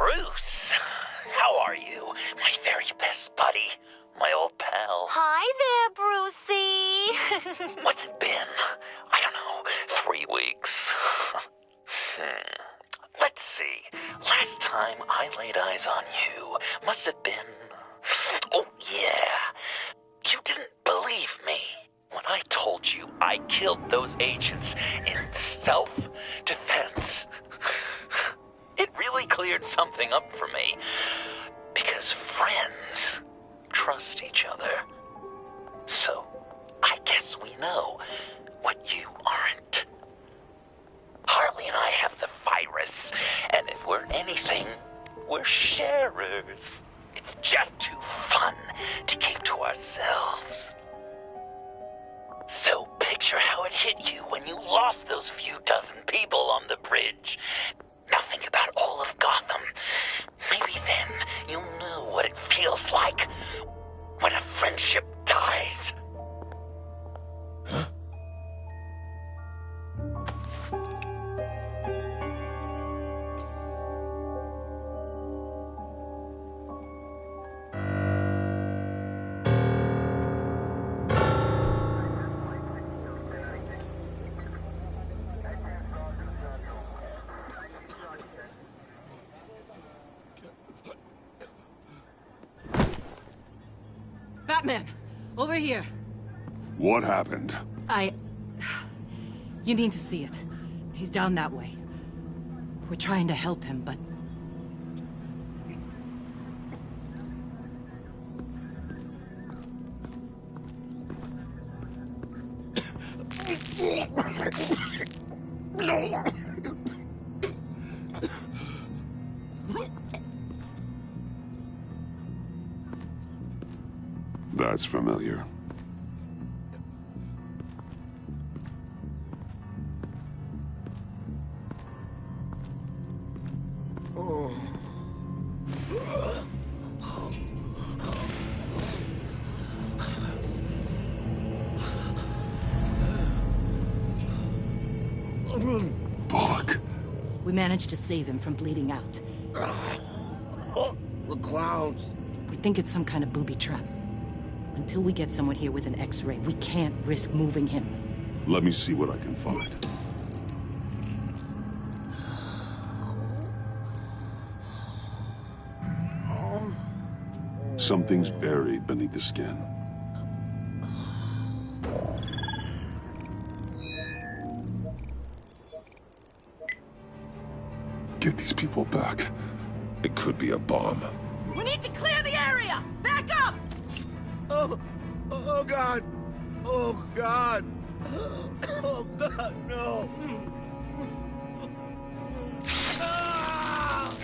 Bruce, how are you? My very best buddy, my old pal. Hi there, Brucey. What's it been? I don't know, 3 weeks. Let's see. Last time I laid eyes on you must have been... Oh, yeah. You didn't believe me when I told you I killed those agents in self-defense. It really cleared something up for me. Because friends trust each other. So, I guess we know what you aren't. Harley and I have the virus, and if we're anything, we're sharers. It's just too fun to keep to ourselves. So picture how it hit you when you lost those few dozen people on the bridge. Nothing about all of Gotham. Maybe then you'll know what it feels like when a friendship dies. Huh? Batman! Over here! What happened? You need to see it. He's down that way. We're trying to help him, but... That's familiar. Bullock. We managed to save him from bleeding out. The clowns. We think it's some kind of booby trap. Until we get someone here with an X-ray, we can't risk moving him. Let me see what I can find. Something's buried beneath the skin. Get these people back. It could be a bomb. We need to clear the area! Back up! Oh God! Oh God! Oh God, no! Ah!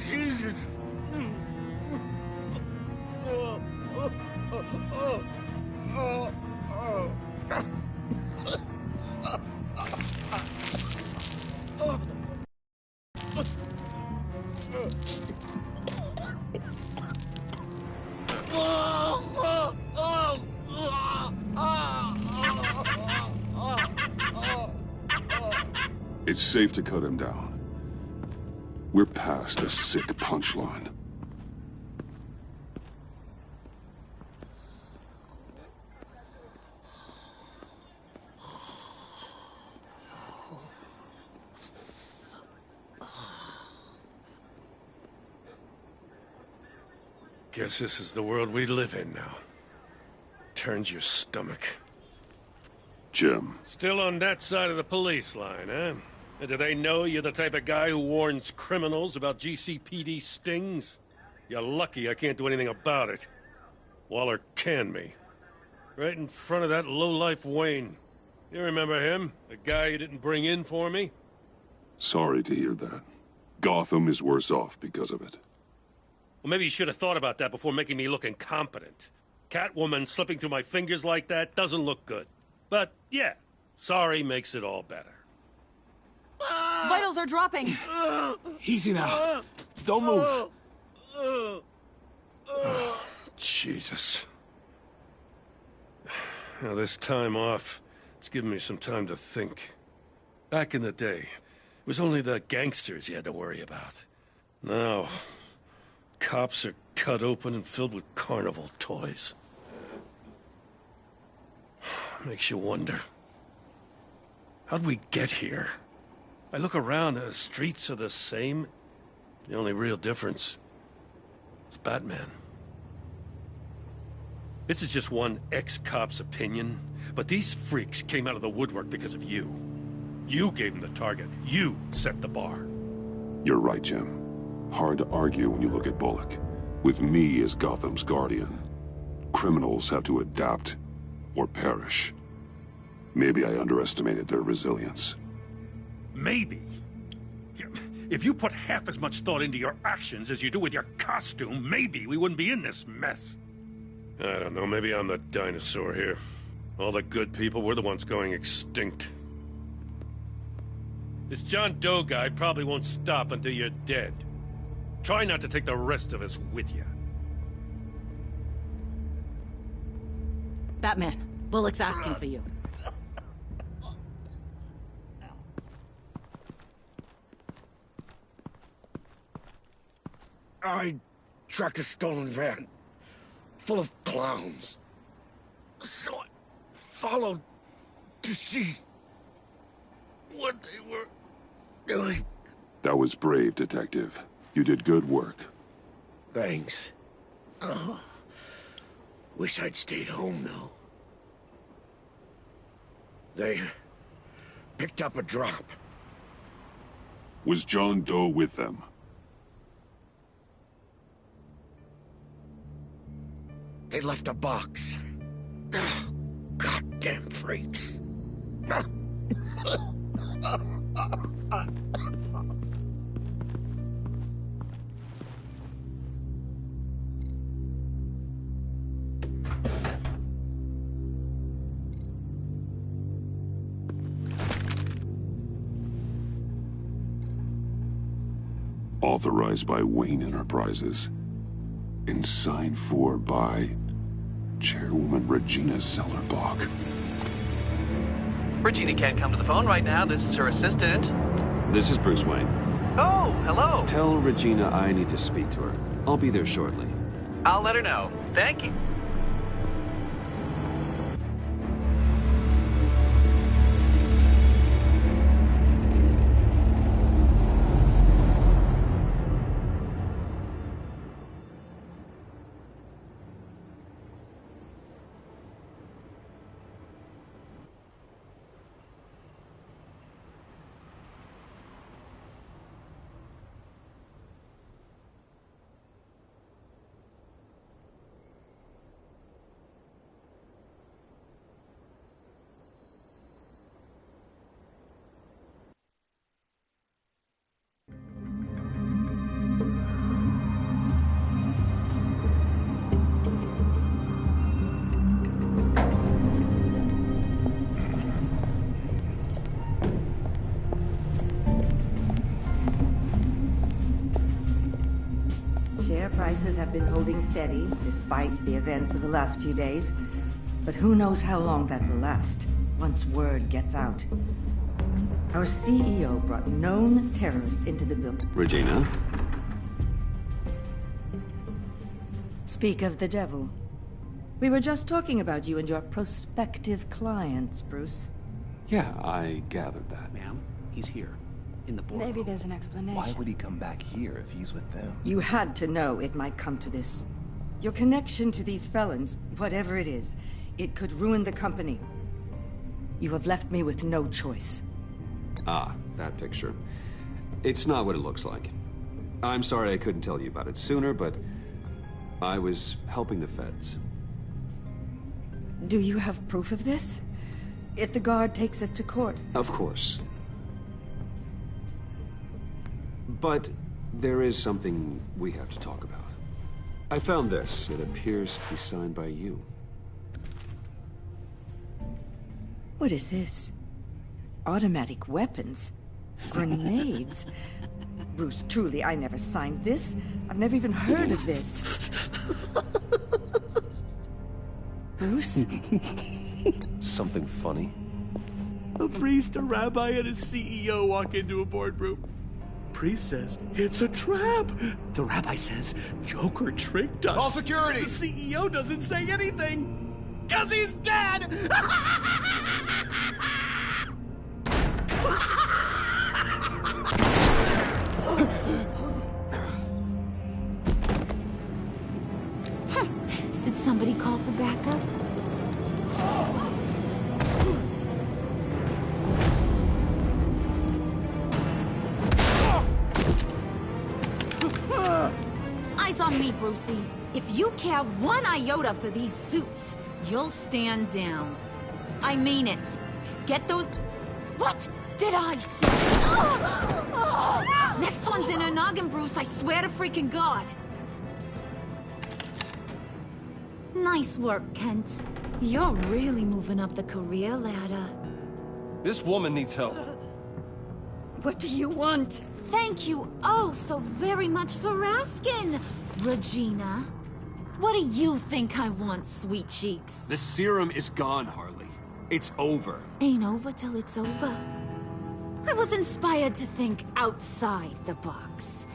Jesus! It's safe to cut him down. We're past the sick punchline. Guess this is the world we live in now. Turns your stomach. Jim. Still on that side of the police line, eh? And do they know you're the type of guy who warns criminals about GCPD stings? You're lucky I can't do anything about it. Waller canned me. Right in front of that lowlife Wayne. You remember him? The guy you didn't bring in for me? Sorry to hear that. Gotham is worse off because of it. Well, maybe you should have thought about that before making me look incompetent. Catwoman slipping through my fingers like that doesn't look good. But, yeah, sorry makes it all better. Vitals are dropping! Easy now. Don't move. Jesus. Now, this time off, It's given me some time to think. Back in the day, it was only the gangsters you had to worry about. Now, cops are cut open and filled with carnival toys. Makes you wonder. How'd we get here? I look around, the streets are the same. The only real difference is Batman. This is just one ex-cop's opinion, but these freaks came out of the woodwork because of you. You gave them the target. You set the bar. You're right, Jim. Hard to argue when you look at Bullock. With me as Gotham's guardian, criminals have to adapt or perish. Maybe I underestimated their resilience. Maybe. If you put half as much thought into your actions as you do with your costume, maybe we wouldn't be in this mess. I don't know, maybe I'm the dinosaur here. All the good people, we're the ones going extinct. This John Doe guy probably won't stop until you're dead. Try not to take the rest of us with you. Batman, Bullock's asking for you. I tracked a stolen van full of clowns. So I followed to see what they were doing. That was brave, Detective. You did good work. Thanks. Wish I'd stayed home, though. They picked up a drop. Was John Doe with them? They left a box. Goddamn freaks. Authorized by Wayne Enterprises. And signed for by Chairwoman Regina Zellerbach. Regina can't come to the phone right now. This is her assistant. This is Bruce Wayne. Oh, hello. Tell Regina I need to speak to her. I'll be there shortly. I'll let her know. Thank you. Share prices have been holding steady despite the events of the last few days. But who knows how long that will last once word gets out. Our CEO brought known terrorists into the building. Regina? Speak of the devil. We were just talking about you and your prospective clients, Bruce. Yeah, I gathered that. Ma'am, he's here. In the boardroom. Maybe there's an explanation. Why would he come back here if he's with them? You had to know it might come to this. Your connection to these felons, whatever it is, it could ruin the company. You have left me with no choice. Ah, that picture. It's not what it looks like. I'm sorry I couldn't tell you about it sooner, but I was helping the feds. Do you have proof of this? If the guard takes us to court? Of course. But there is something we have to talk about. I found this. It appears to be signed by you. What is this? Automatic weapons? Grenades? Bruce, truly, I never signed this. I've never even heard of this. Bruce? Something funny? A priest, a rabbi, and a CEO walk into a boardroom. Priest says, it's a trap. The rabbi says, Joker tricked us. Call security. The CEO doesn't say anything, because he's dead. Did somebody call for backup? Eyes on me, Brucey. If you care one iota for these suits, you'll stand down. I mean it. Get those... What did I say? Next one's in her noggin, Bruce. I swear to freaking God. Nice work, Kent. You're really moving up the career ladder. This woman needs help. What do you want? Thank you oh so very much for asking, Regina. What do you think I want, sweet cheeks? The serum is gone, Harley. It's over. Ain't over till it's over. I was inspired to think outside the box.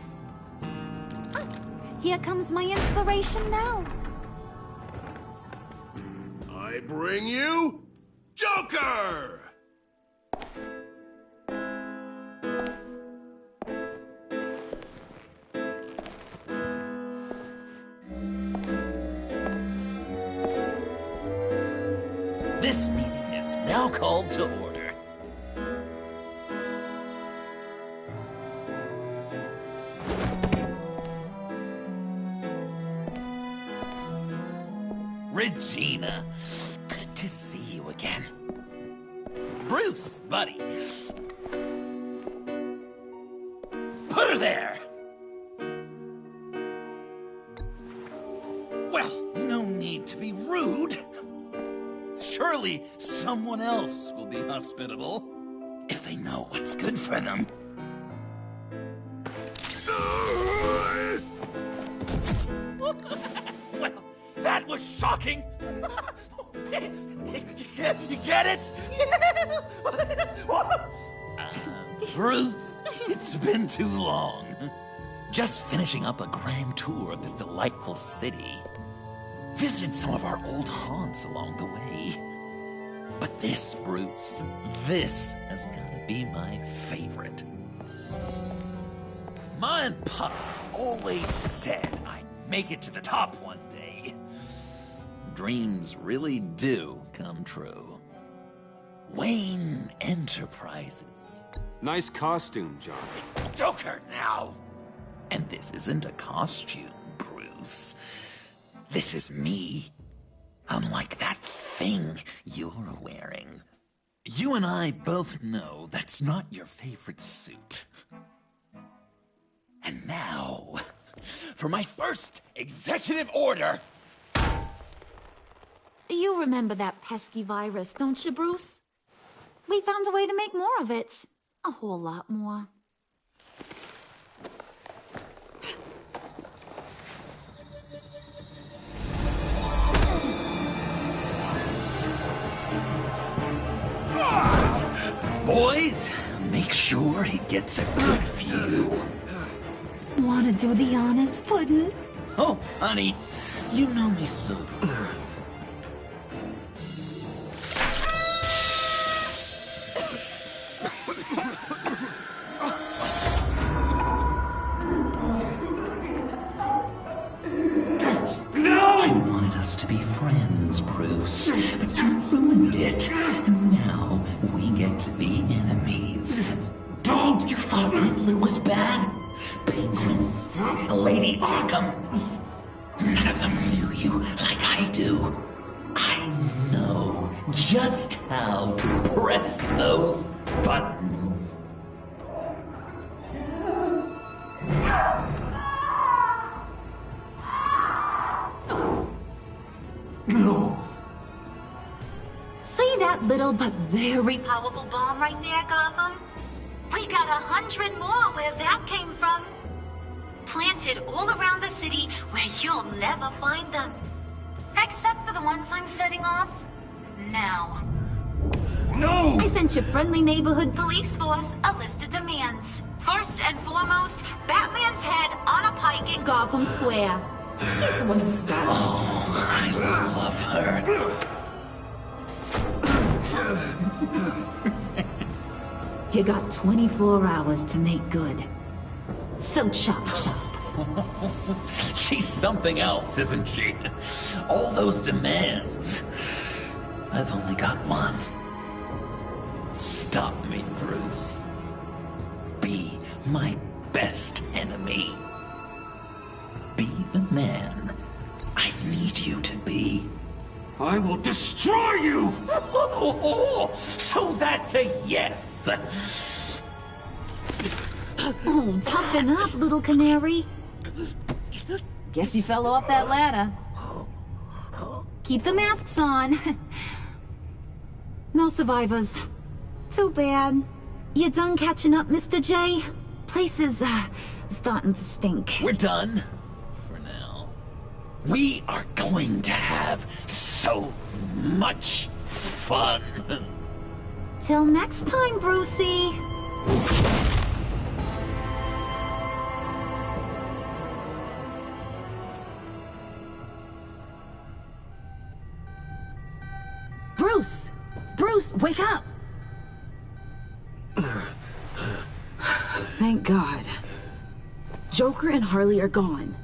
Oh, here comes my inspiration now. I bring you Joker! This meeting is now called to order. Regina, good to see you again. Bruce, buddy. Put her there! Well, no need to be rude. Surely someone else will be hospitable if they know what's good for them. Well, that was shocking. You get it? Bruce, it's been too long. Just finishing up a grand tour of this delightful city. Visited some of our old haunts along the way. But this, Bruce, this has got to be my favorite. Ma and Pop always said I'd make it to the top one day. Dreams really do come true. Wayne Enterprises. Nice costume, John. It's Joker now. And this isn't a costume, Bruce. This is me. Unlike that thing you're wearing. You and I both know that's not your favorite suit. And now, for my first executive order. You remember that pesky virus, don't you, Bruce? We found a way to make more of it. A whole lot more. Boys, make sure he gets a good view. Wanna do the honors, Puddin'? Oh, honey, you know me so. I wanted us to be friends, Bruce, but you ruined it. And now we get to be enemies. Don't! You thought Riddler was bad? Penguin, Lady Arkham. None of them knew you like I do. I know just how to press those buttons. No. See that little but very powerful bomb right there, Gotham? We got 100 more where that came from. Planted all around the city where you'll never find them. Except for the ones I'm setting off now. No! I sent your friendly neighborhood police force a list of demands. First and foremost, Batman's head on a pike in Gotham Square. He's the one who started. Oh, I love her. You got 24 hours to make good. So chop chop. She's something else, isn't she? All those demands. I've only got one. Stop me, Bruce. Be my best enemy. Be the man I need you to be. I will destroy you! So that's a yes! Oh, toughen up, little canary. Guess you fell off that ladder. Keep the masks on. No survivors. Too bad. You done catching up, Mr. J? Place is, starting to stink. We're done. For now. We are going to have so much fun. Till next time, Brucey. Bruce! Bruce, wake up! Thank God. Joker and Harley are gone.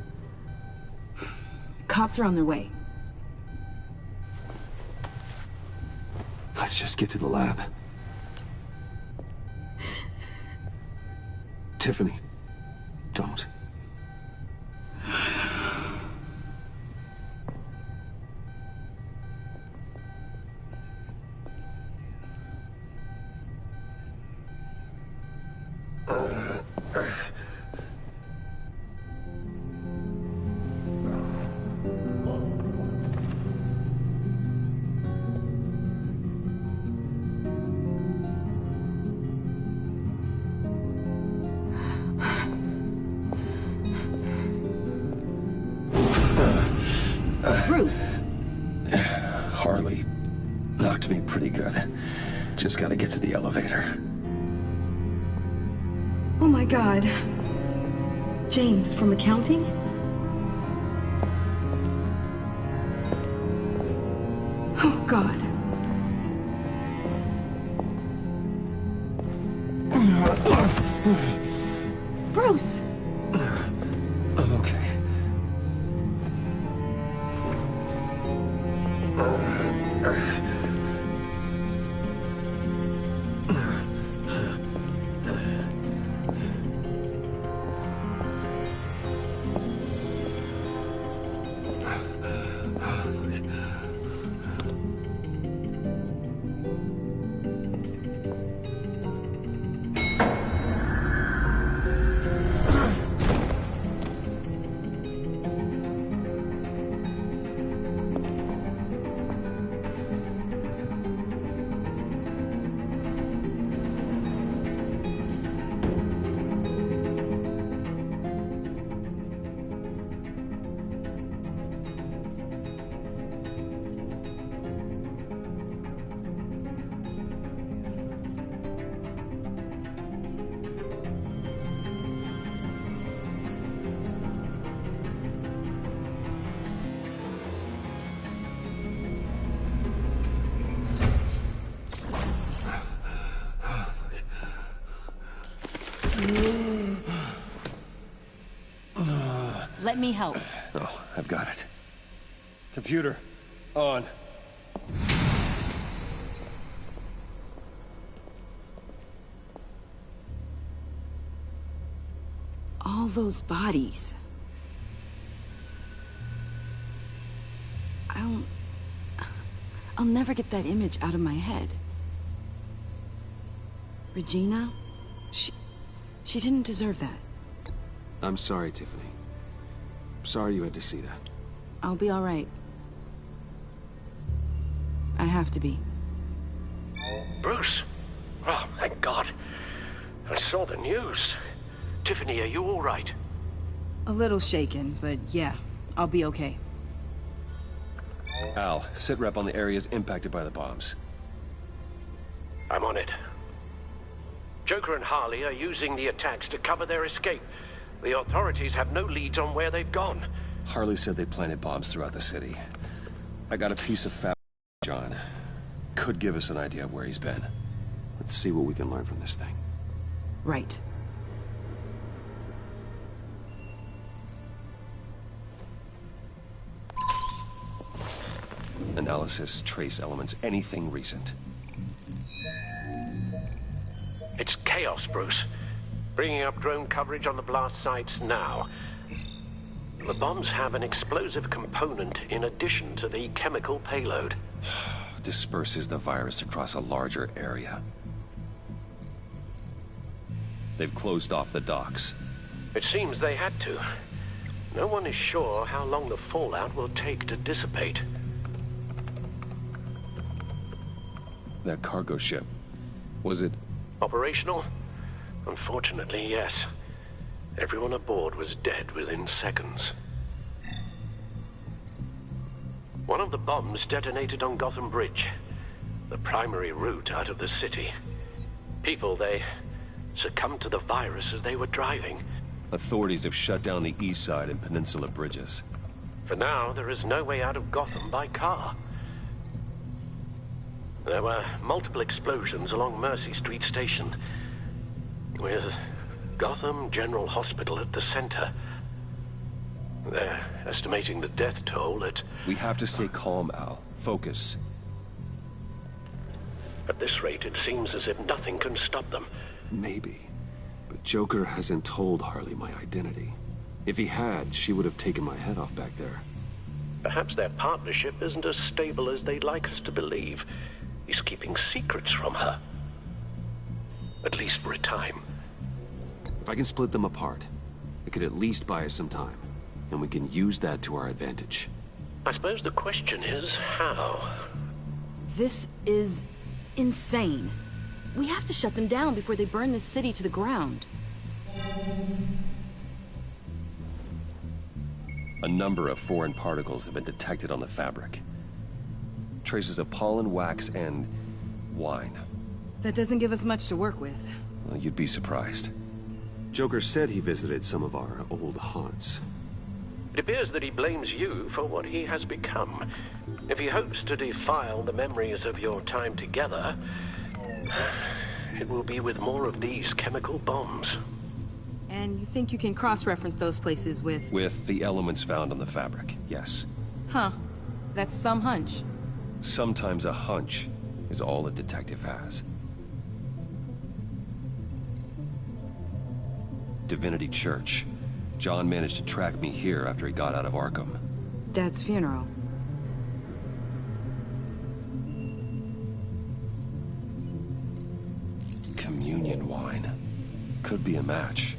Cops are on their way. Let's just get to the lab. Tiffany, don't. Bruce! Harley knocked me pretty good. Just gotta get to the elevator. Oh my God. James, from accounting? Oh God. Bruce! I'm okay. Let me help. Oh, I've got it. Computer, on. All those bodies. I'll never get that image out of my head. Regina? She didn't deserve that. I'm sorry, Tiffany. Sorry you had to see that. I'll be all right. I have to be. Bruce? Oh, thank God. I saw the news. Tiffany, are you all right? A little shaken, but yeah, I'll be okay. Al, sit rep on the areas impacted by the bombs. I'm on it. Joker and Harley are using the attacks to cover their escape. The authorities have no leads on where they've gone. Harley said they planted bombs throughout the city. I got a piece of fabric, John. Could give us an idea of where he's been. Let's see what we can learn from this thing. Right. Analysis, trace elements, anything recent. It's chaos, Bruce. Bringing up drone coverage on the blast sites now. The bombs have an explosive component in addition to the chemical payload. Disperses the virus across a larger area. They've closed off the docks. It seems they had to. No one is sure how long the fallout will take to dissipate. That cargo ship, was it... Operational? Unfortunately, yes. Everyone aboard was dead within seconds. One of the bombs detonated on Gotham Bridge, the primary route out of the city. People, they succumbed to the virus as they were driving. Authorities have shut down the east side and peninsula bridges. For now, there is no way out of Gotham by car. There were multiple explosions along Mercy Street Station, with Gotham General Hospital at the center. They're estimating the death toll at... We have to stay calm, Al. Focus. At this rate, it seems as if nothing can stop them. Maybe. But Joker hasn't told Harley my identity. If he had, she would have taken my head off back there. Perhaps their partnership isn't as stable as they'd like us to believe. He's keeping secrets from her. At least for a time. If I can split them apart, it could at least buy us some time. And we can use that to our advantage. I suppose the question is, how? This is insane. We have to shut them down before they burn this city to the ground. A number of foreign particles have been detected on the fabric. Traces of pollen, wax, and wine. That doesn't give us much to work with. Well, you'd be surprised. Joker said he visited some of our old haunts. It appears that he blames you for what he has become. If he hopes to defile the memories of your time together, it will be with more of these chemical bombs. And you think you can cross-reference those places with... With the elements found on the fabric, yes. Huh. That's some hunch. Sometimes a hunch is all a detective has. Divinity Church. John managed to track me here after he got out of Arkham. Dad's funeral. Communion wine. Could be a match.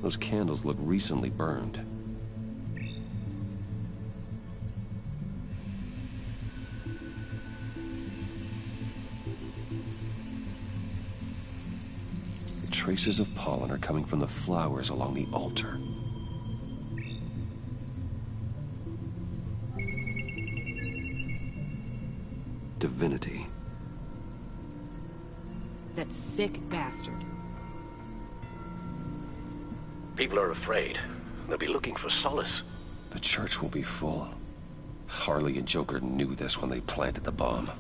Those candles look recently burned. The traces of pollen are coming from the flowers along the altar. Divinity. That sick bastard. People are afraid. They'll be looking for solace. The church will be full. Harley and Joker knew this when they planted the bomb.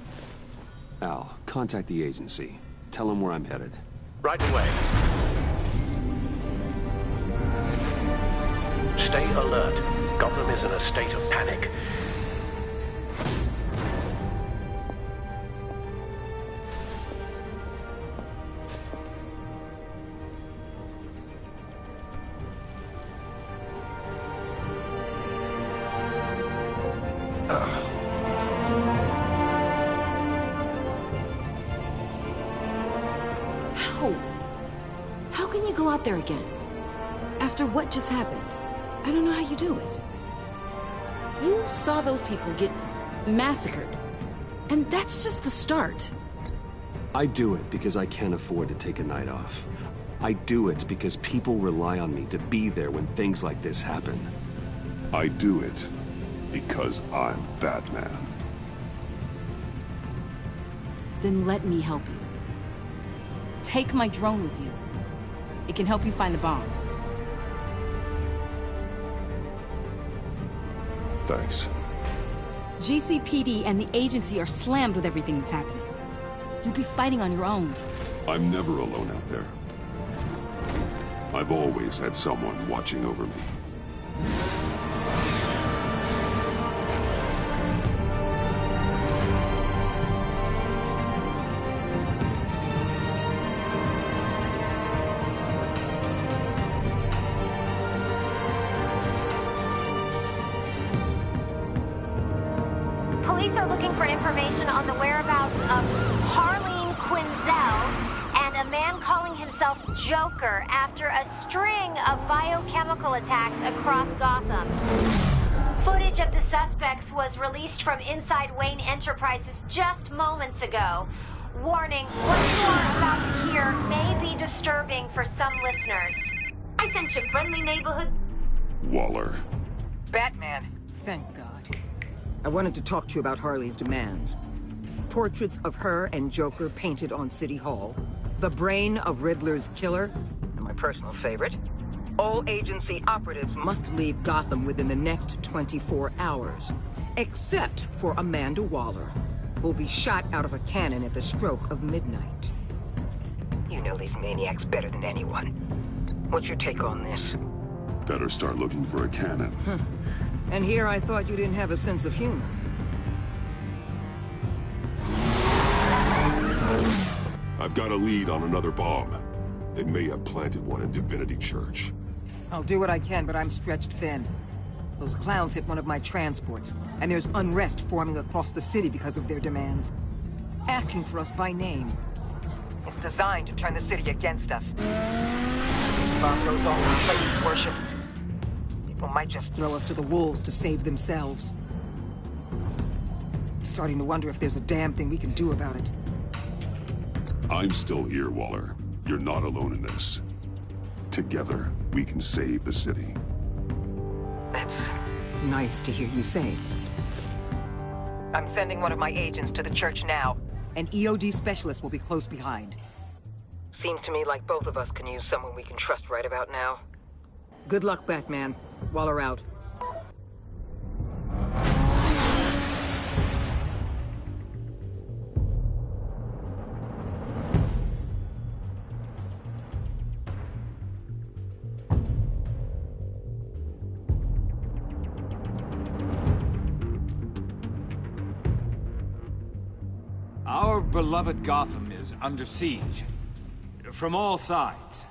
Al, contact the agency. Tell them where I'm headed. Right away. Stay alert. Gotham is in a state of panic. How can you go out there again? After what just happened? I don't know how you do it. You saw those people get massacred. And that's just the start. I do it because I can't afford to take a night off. I do it because people rely on me to be there when things like this happen. I do it because I'm Batman. Then let me help you. Take my drone with you. It can help you find the bomb. Thanks. GCPD and the agency are slammed with everything that's happening. You'll be fighting on your own. I'm never alone out there. I've always had someone watching over me. Police are looking for information on the whereabouts of Harleen Quinzel and a man calling himself Joker after a string of biochemical attacks across Gotham. Footage of the suspects was released from inside Wayne Enterprises just moments ago. Warning, what you are about to hear may be disturbing for some listeners. I sent you friendly neighborhood... Waller. Batman. Thank God. I wanted to talk to you about Harley's demands. Portraits of her and Joker painted on City Hall. The brain of Riddler's killer. And my personal favorite. All agency operatives must leave Gotham within the next 24 hours. Except for Amanda Waller, who'll be shot out of a cannon at the stroke of midnight. You know these maniacs better than anyone. What's your take on this? Better start looking for a cannon. And here I thought you didn't have a sense of humor. I've got a lead on another bomb. They may have planted one in Divinity Church. I'll do what I can, but I'm stretched thin. Those clowns hit one of my transports, and there's unrest forming across the city because of their demands. Asking for us by name. It's designed to turn the city against us. Bomb goes off in place of worship. People might just throw us to the wolves to save themselves. I'm starting to wonder if there's a damn thing we can do about it. I'm still here, Waller. You're not alone in this. Together, we can save the city. That's nice to hear you say. I'm sending one of my agents to the church now. An EOD specialist will be close behind. Seems to me like both of us can use someone we can trust right about now. Good luck, Batman. Waller out. Our beloved Gotham is under siege. From all sides.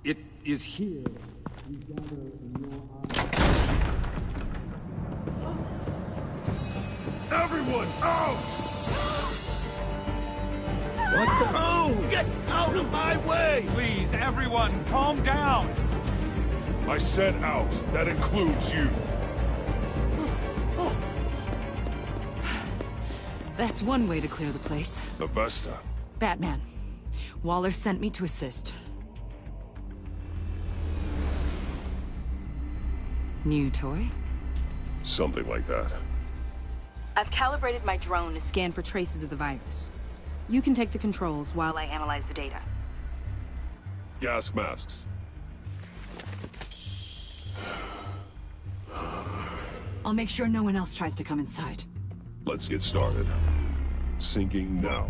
It is here we gather in your eyes. Everyone, out! What the? Oh! Get out of my way! Please, everyone, calm down! I said out. That includes you. That's one way to clear the place. Avesta. Batman. Waller sent me to assist. New toy? Something like that. I've calibrated my drone to scan for traces of the virus. You can take the controls while I analyze the data. Gas masks. I'll make sure no one else tries to come inside. Let's get started. Syncing now.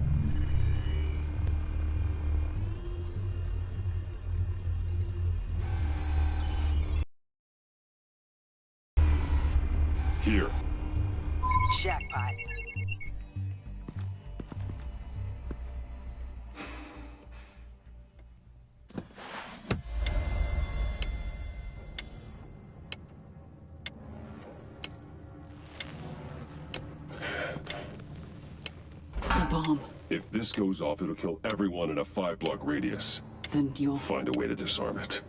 Here. Jackpot. The bomb. If this goes off, it'll kill everyone in a 5-block radius. Then you'll find a way to disarm it.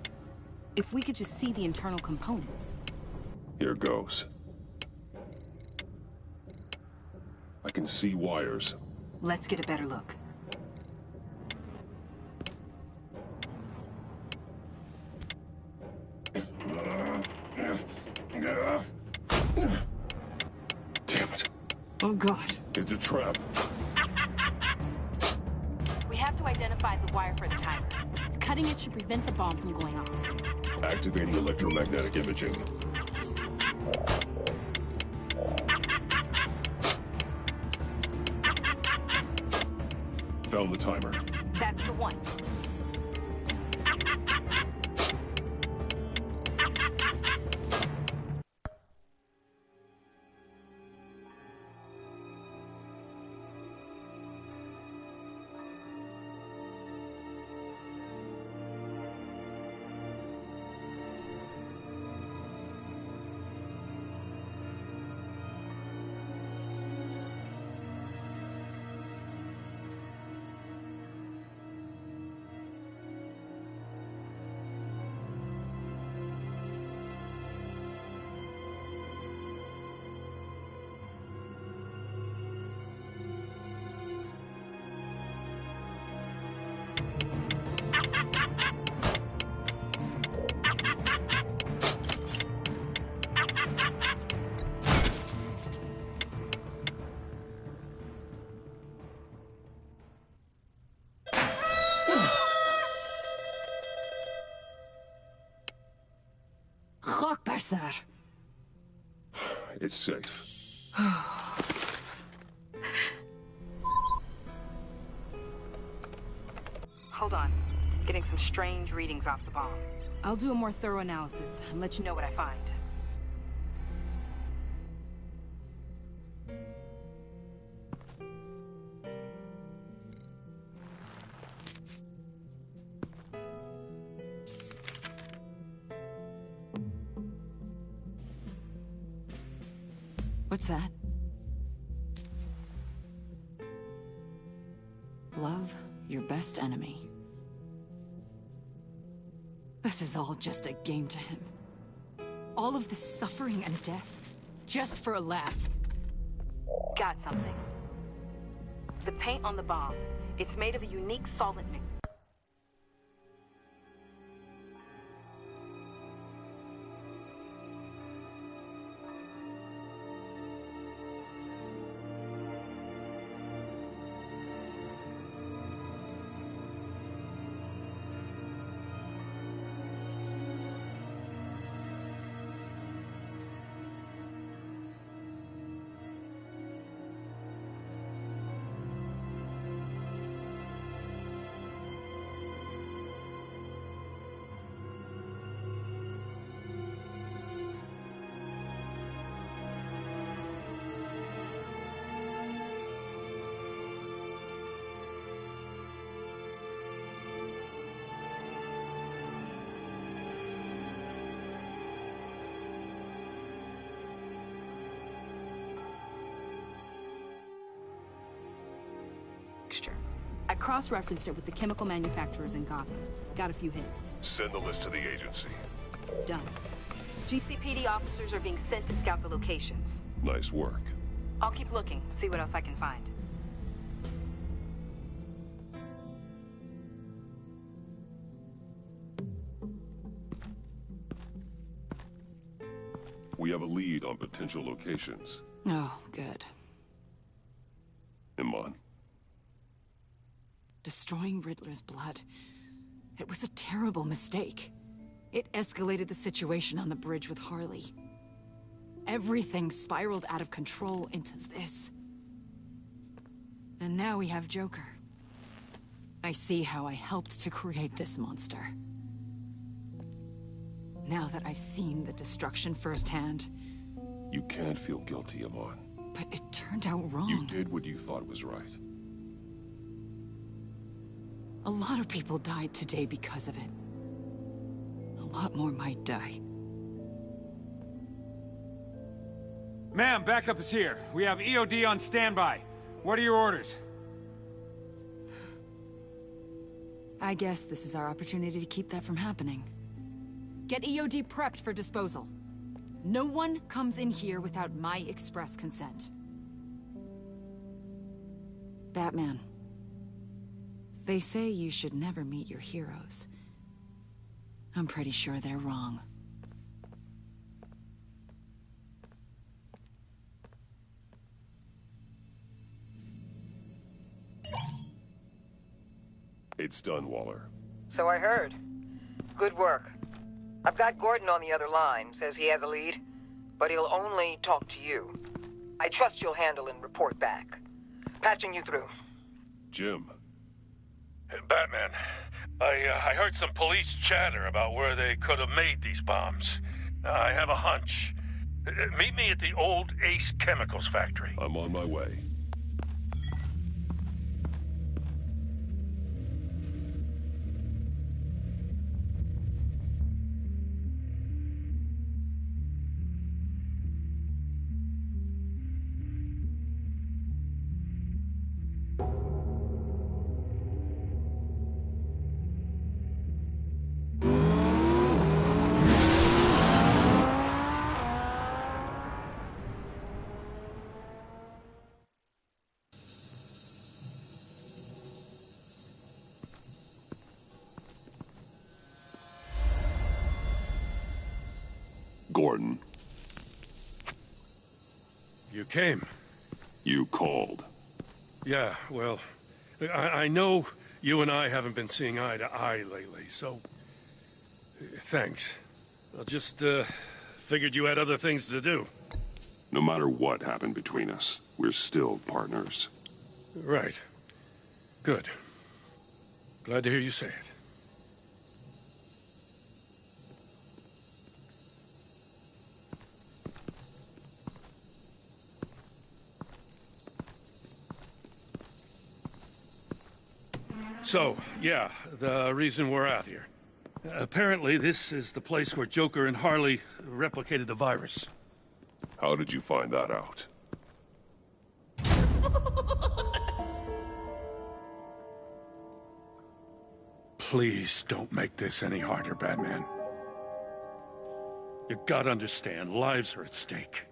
If we could just see the internal components. Here goes. I can see wires. Let's get a better look. Damn it. Oh, God. It's a trap. We have to identify the wire for the timer. Cutting it should prevent the bomb from going off. Activating electromagnetic imaging. Found the timer. That's the one. Sir. It's safe. Hold on. Getting some strange readings off the bomb. I'll do a more thorough analysis and let you know what I find. What's that? Love your best enemy. This is all just a game to him. All of this suffering and death, just for a laugh. Got something. The paint on the bomb. It's made of a unique solvent mix. I cross-referenced it with the chemical manufacturers in Gotham. Got a few hits. Send the list to the agency. Done. GCPD officers are being sent to scout the locations. Nice work. I'll keep looking, see what else I can find. We have a lead on potential locations. Oh, good. Iman. Destroying Riddler's blood. It was a terrible mistake. It escalated the situation on the bridge with Harley. Everything spiraled out of control into this. And now we have Joker. I see how I helped to create this monster. Now that I've seen the destruction firsthand... You can't feel guilty, Iman. But it turned out wrong. You did what you thought was right. A lot of people died today because of it. A lot more might die. Ma'am, backup is here. We have EOD on standby. What are your orders? I guess this is our opportunity to keep that from happening. Get EOD prepped for disposal. No one comes in here without my express consent. Batman. They say you should never meet your heroes. I'm pretty sure they're wrong. It's done, Waller. So I heard. Good work. I've got Gordon on the other line. Says he has a lead, but he'll only talk to you. I trust you'll handle and report back. Patching you through. Jim. Batman, I heard some police chatter about where they could have made these bombs. I have a hunch. Meet me at the old Ace Chemicals factory. I'm on my way. Gordon. You came. You called. Yeah, well, I know you and I haven't been seeing eye to eye lately, so... thanks. I just, figured you had other things to do. No matter what happened between us, we're still partners. Right. Good. Glad to hear you say it. So, yeah, the reason we're out here. Apparently, this is the place where Joker and Harley replicated the virus. How did you find that out? Please don't make this any harder, Batman. You gotta understand, lives are at stake.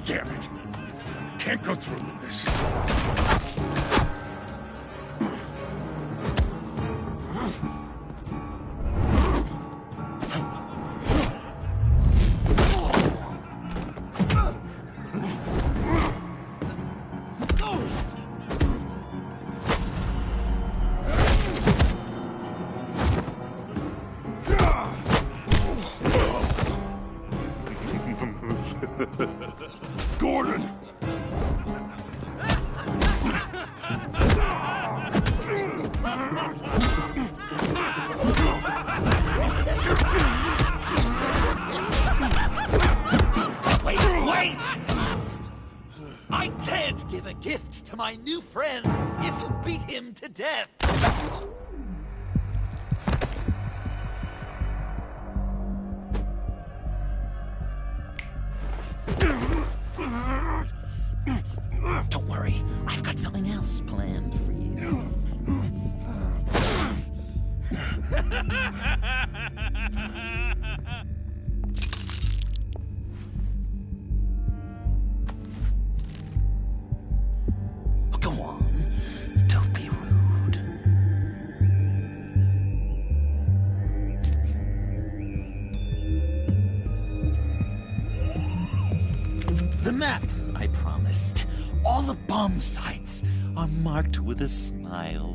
Damn it. Can't go through with this. Gordon! Wait! I can't give a gift to my new friend if you beat him to death. Don't worry, I've got something else planned for you. Go on, don't be rude. The map I promised. All the bomb sites are marked with a smile.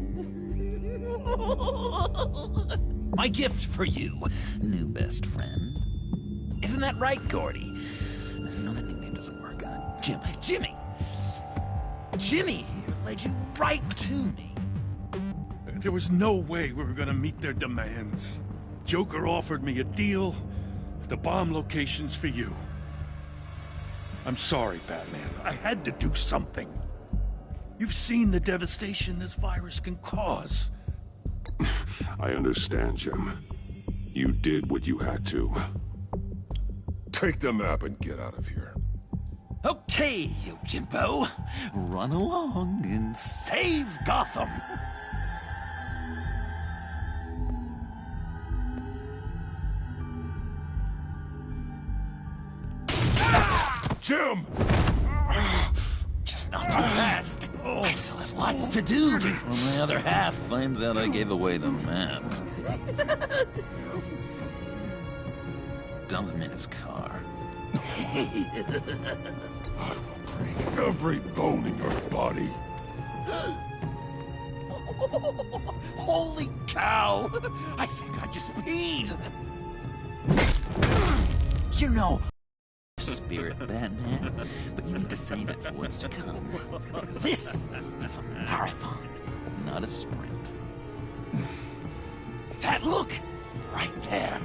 My gift for you, new best friend. Isn't that right, Gordy? No, that nickname doesn't work. Jimmy! Jimmy here led you right to me. There was no way we were gonna meet their demands. Joker offered me a deal, the bomb locations for you. I'm sorry, Batman, but I had to do something. You've seen the devastation this virus can cause. I understand, Jim. You did what you had to. Take the map and get out of here. Okay, you Jimbo. Run along and save Gotham. Jim! Just not too fast. I still have lots to do before my other half finds out I gave away the map. Dump him in his car. I will break every bone in your body. Holy cow! I think I just peed. You know, spirit, Batman, but you need to save it for what's to come. This is a marathon, not a sprint. That look right there.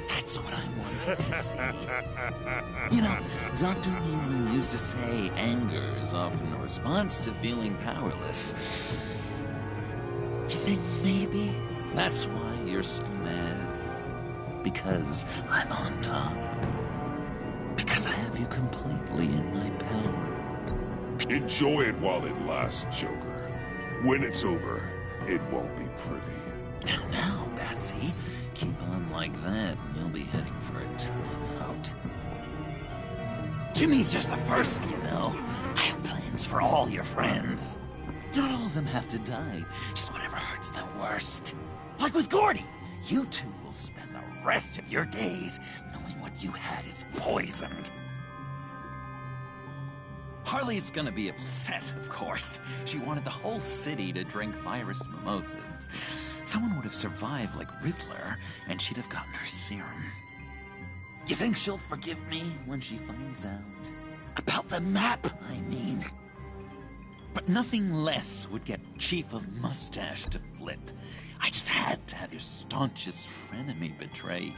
That's what I wanted to see. You know, Dr. Leland used to say anger is often a response to feeling powerless. You think maybe that's why you're so mad? Because I'm on top. Because I have you completely in my power. Enjoy it while it lasts, Joker. When it's over, it won't be pretty. Now, Batsy. Keep on like that, and you'll be heading for a timeout. Jimmy's just the first, you know. I have plans for all your friends. Not all of them have to die, just whatever hurts them worst. Like with Gordy, you two will spend the rest of your days knowing what you had is poisoned. Harley's gonna be upset, of course. She wanted the whole city to drink virus mimosas. Someone would have survived like Riddler, and she'd have gotten her serum. You think she'll forgive me when she finds out? About the map, I mean. But nothing less would get Chief of Mustache to flip. I just had to have your staunchest frenemy betray you.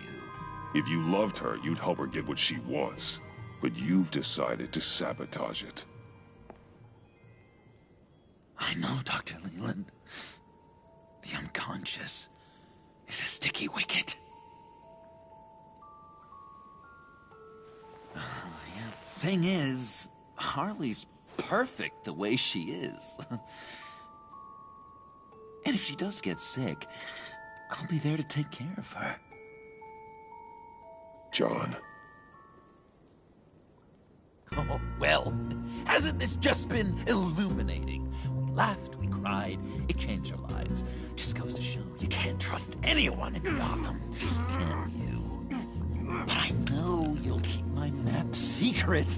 If you loved her, you'd help her get what she wants. But you've decided to sabotage it. I know, Dr. Leland. The unconscious is a sticky wicket. Thing is, Harley's perfect the way she is. And if she does get sick, I'll be there to take care of her. John. Oh, well, hasn't this just been illuminating? We laughed, we cried, it changed our lives. Just goes to show you can't trust anyone in Gotham, can you? But I know you'll keep my map secret.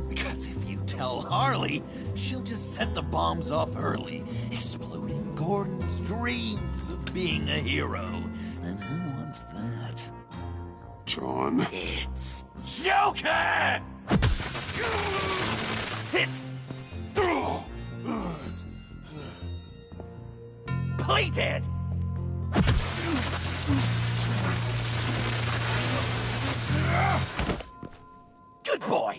Because if you tell Harley, she'll just set the bombs off early, exploding Gordon's dreams of being a hero. And who wants that? John. It's Joker! Sit! Play dead! Good boy!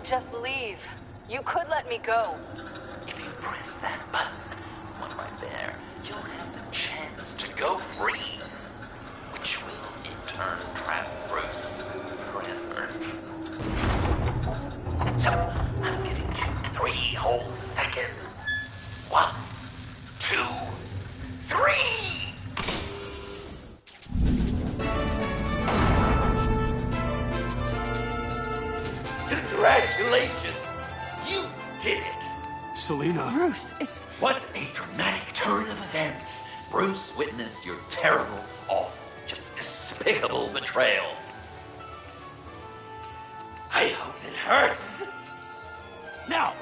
Just leave. You could let me go. If you press that button, one right there, you'll have the chance to go free. Which will, in turn, trap Bruce forever. Congratulations! You did it! Selena. Bruce, it's... What a dramatic turn of events. Bruce witnessed your terrible, awful, just despicable betrayal. I hope it hurts. Now,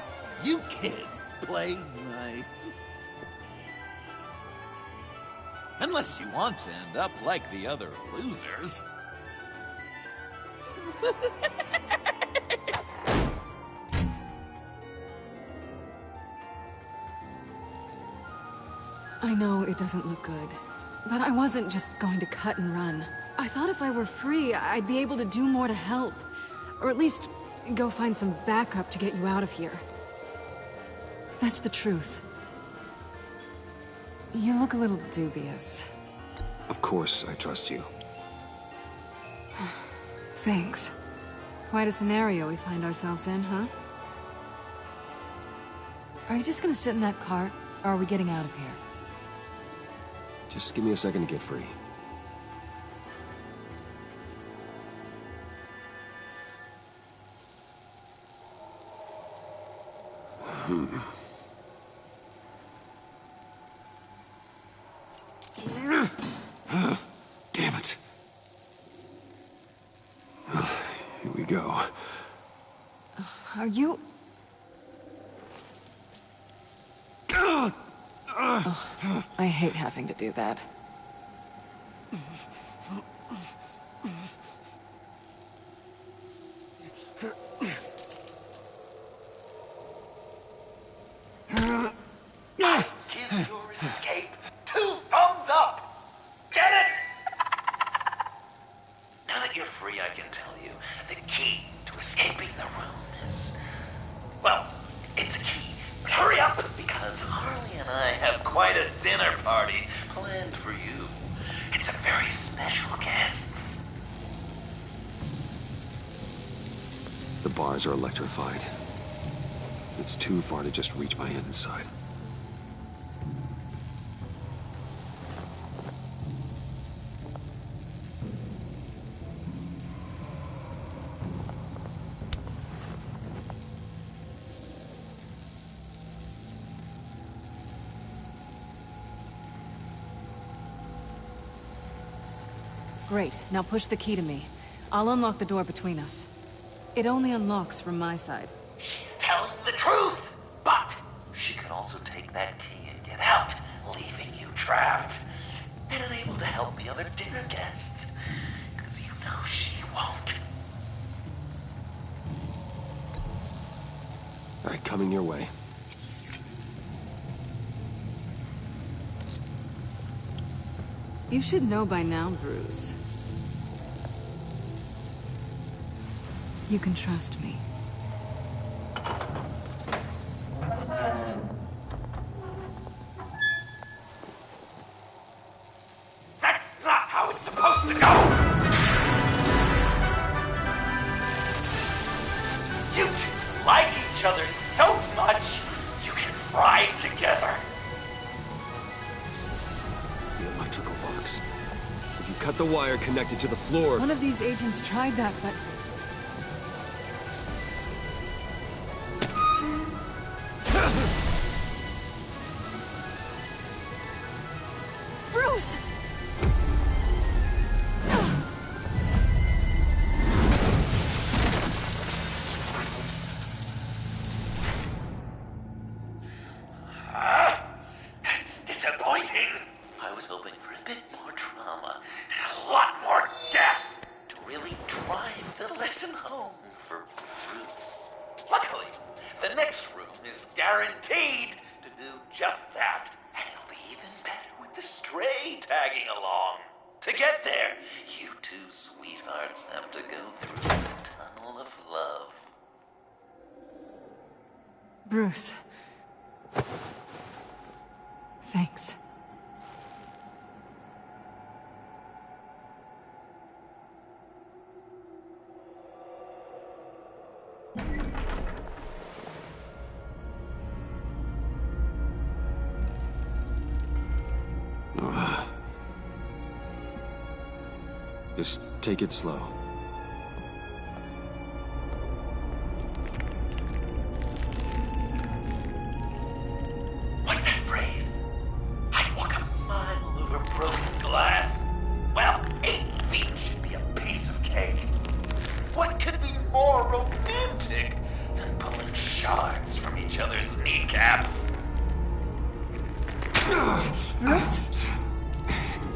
you kids play nice. Unless you want to end up like the other losers. I know it doesn't look good, but I wasn't just going to cut and run. I thought if I were free, I'd be able to do more to help. Or at least go find some backup to get you out of here. That's the truth. You look a little dubious. Of course, I trust you. Thanks. Quite a scenario we find ourselves in, huh? Are you just gonna sit in that cart, or are we getting out of here? Just give me a second to get free. Damn it. Here we go. Are you... Oh, I hate having to do that. I give your escape 2 thumbs up! Get it? Now that you're free, I can tell you the key to escaping the room is... Well, it's a key, but hurry up, because Harley and I have quite a dinner party planned for you. It's a very special guest. The bars are electrified. It's too far to just reach my hand inside. Great. Now push the key to me. I'll unlock the door between us. It only unlocks from my side. She's telling the truth, but she can also take that key and get out, leaving you trapped and unable to help the other dinner guests, because you know she won't. All right, coming your way. You should know by now, Bruce. You can trust me. That's not how it's supposed to go! You two like each other so much, you can ride together. The electrical box. If you cut the wire connected to the floor... One of these agents tried that, but... Bruce! That's disappointing. I was hoping for a bit more drama and a lot more death to really drive the lesson home for Bruce. Luckily, the next room is guaranteed to do just that, and it'll be even better with the stray tagging along. To get there, you two sweethearts have to go through the tunnel of love. Bruce. Thanks. Just take it slow.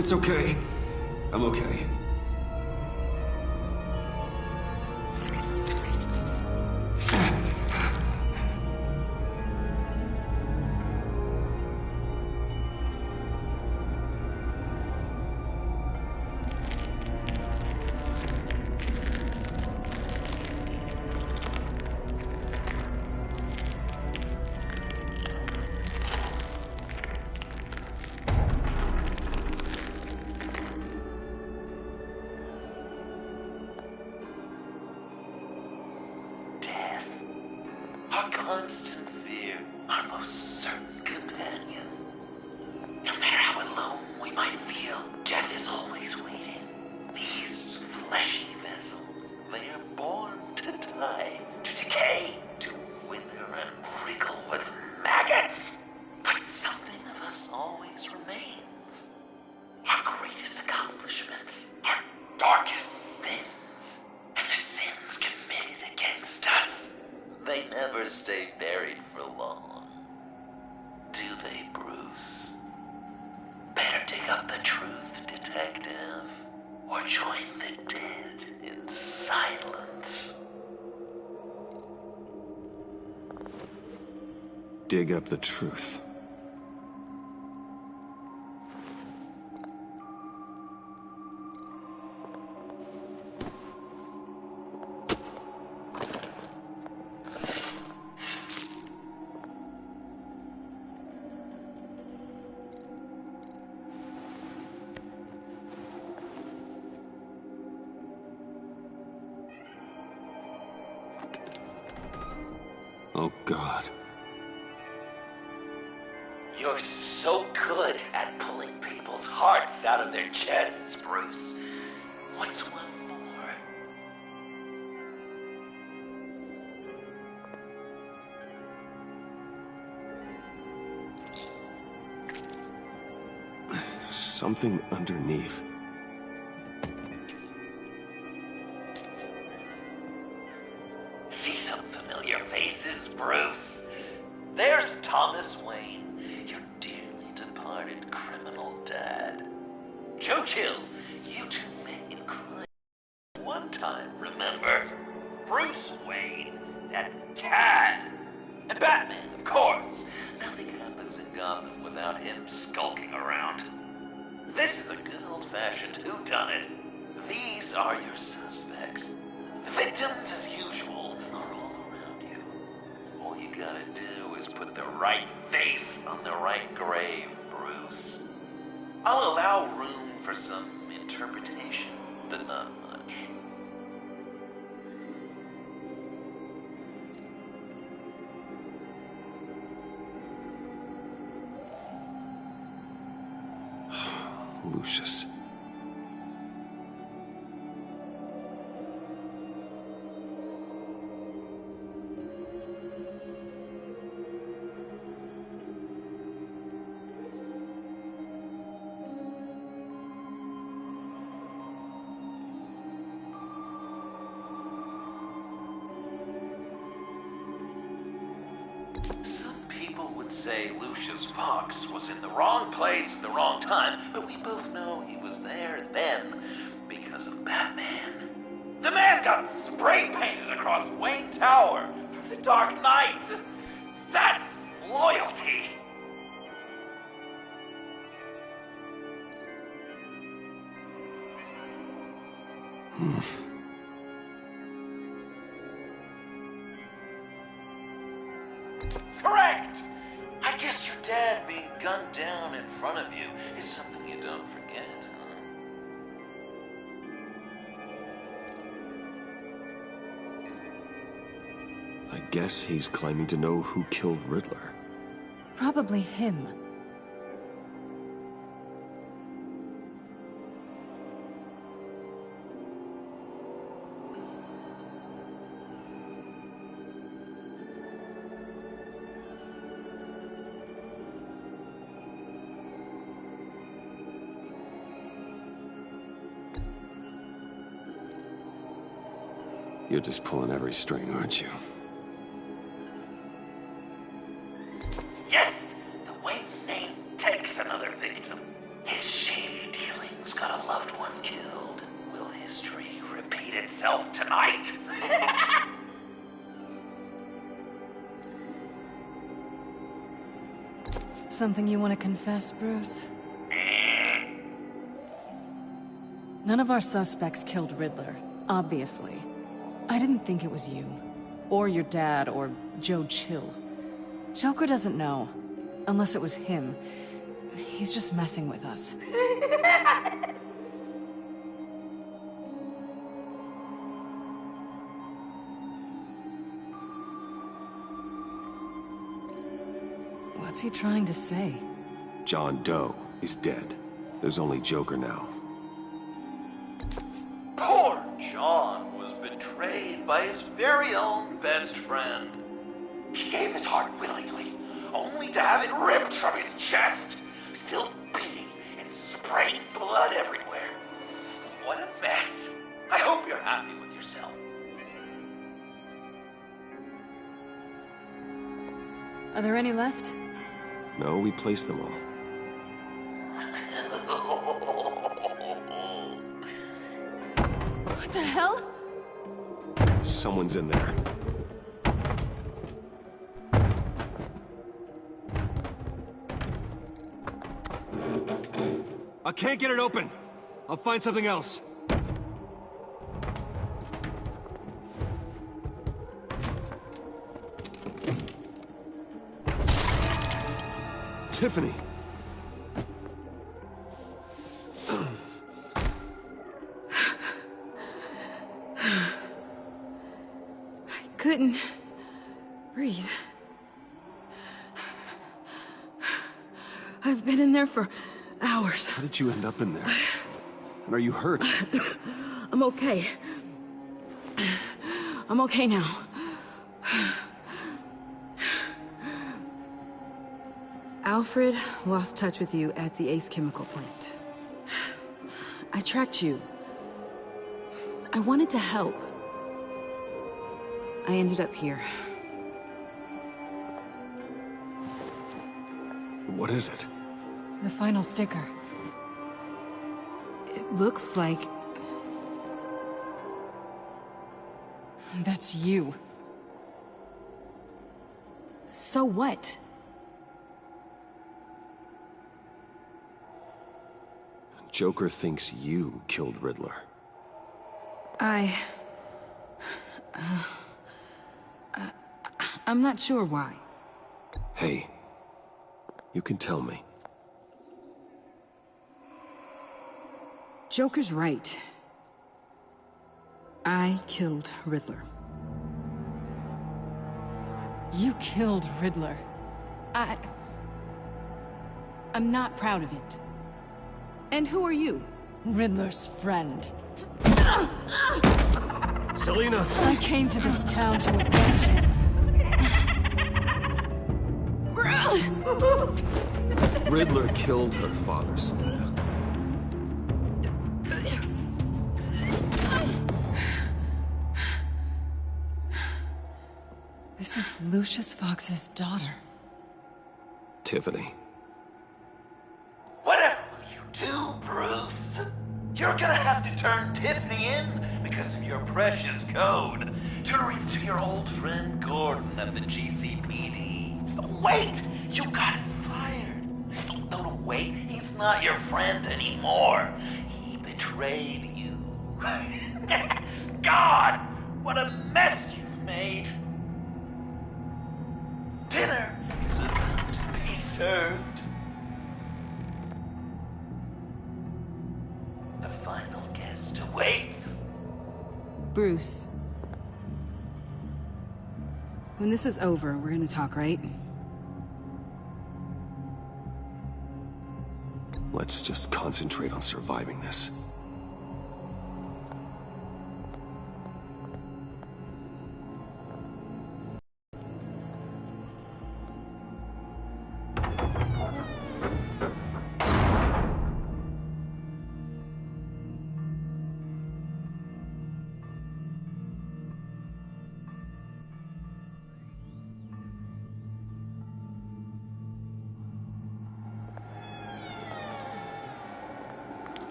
It's okay. I'm okay. Our constant fear, our most certain companion. No matter how alone we might feel, death is always waiting. These fleshy vessels, they are born to die, to decay, to wither and wriggle with maggots. But something of us always remains. Our greatest accomplishments, our darkest sins, and the sins committed against us. They never stay buried for long. Do they, Bruce? Better dig up the truth, detective, or join the dead in silence. Dig up the truth. Oh, God. You're so good at pulling people's hearts out of their chests, Bruce. What's one more? Something underneath. See some familiar faces, Bruce? There's Thomas Wayne, your dearly departed criminal dad. Joe Chill, you two met in crime one time, remember? Bruce Wayne, that cad. And Batman, of course. Nothing happens in Gotham without him skulking around. This is a good old-fashioned whodunit. These are your suspects. The victims, as usual, are all around you. All you gotta do is put the right face on the right grave, Bruce. I'll allow room for some interpretation, but not much. Lucius. Some people would say Lucius Fox was in the wrong place at the wrong time, but we both know he was there then because of Batman. The man got spray painted across Wayne Tower from the Dark Knight. That's loyalty. Correct! I guess your dad being gunned down in front of you is something you don't forget, huh? I guess he's claiming to know who killed Riddler. Probably him. You're just pulling every string, aren't you? Yes! The Wayne name takes another victim. His shady dealings killed. Will history repeat itself tonight? Something you want to confess, Bruce? None of our suspects killed Riddler, obviously. I didn't think it was you. Or your dad, or Joe Chill. Joker doesn't know. Unless it was him. He's just messing with us. What's he trying to say? John Doe is dead. There's only Joker now. Poor John was betrayed by his very own best friend. He gave his heart willingly, only to have it ripped from his chest, still beating and spraying blood everywhere. What a mess. I hope you're happy with yourself. Are there any left? No, we placed them all. What the hell? Someone's in there. I can't get it open. I'll find something else. Tiffany. I couldn't breathe. I've been in there for hours. How did you end up in there? And are you hurt? I'm okay. I'm okay now. Alfred lost touch with you at the Ace Chemical plant. I tracked you. I wanted to help. I ended up here. What is it? The final sticker. It looks like... That's you. So what? Joker thinks you killed Riddler. I'm not sure why. Hey, you can tell me. Joker's right. I killed Riddler. You killed Riddler. I'm not proud of it. And who are you? Riddler's friend. Selina! I came to this town to avenge him. Riddler killed her father, Selina. This is Lucius Fox's daughter. Tiffany. Whatever will you do, Bruce? You're gonna have to turn Tiffany in because of your precious code. Turn her into your old friend Gordon at the GCPD. Wait! You got him fired. No, wait. He's not your friend anymore. He betrayed you. God! What a mess you've made. Dinner is about to be served. The final guest awaits. Bruce. When this is over, we're gonna talk, right? Let's just concentrate on surviving this.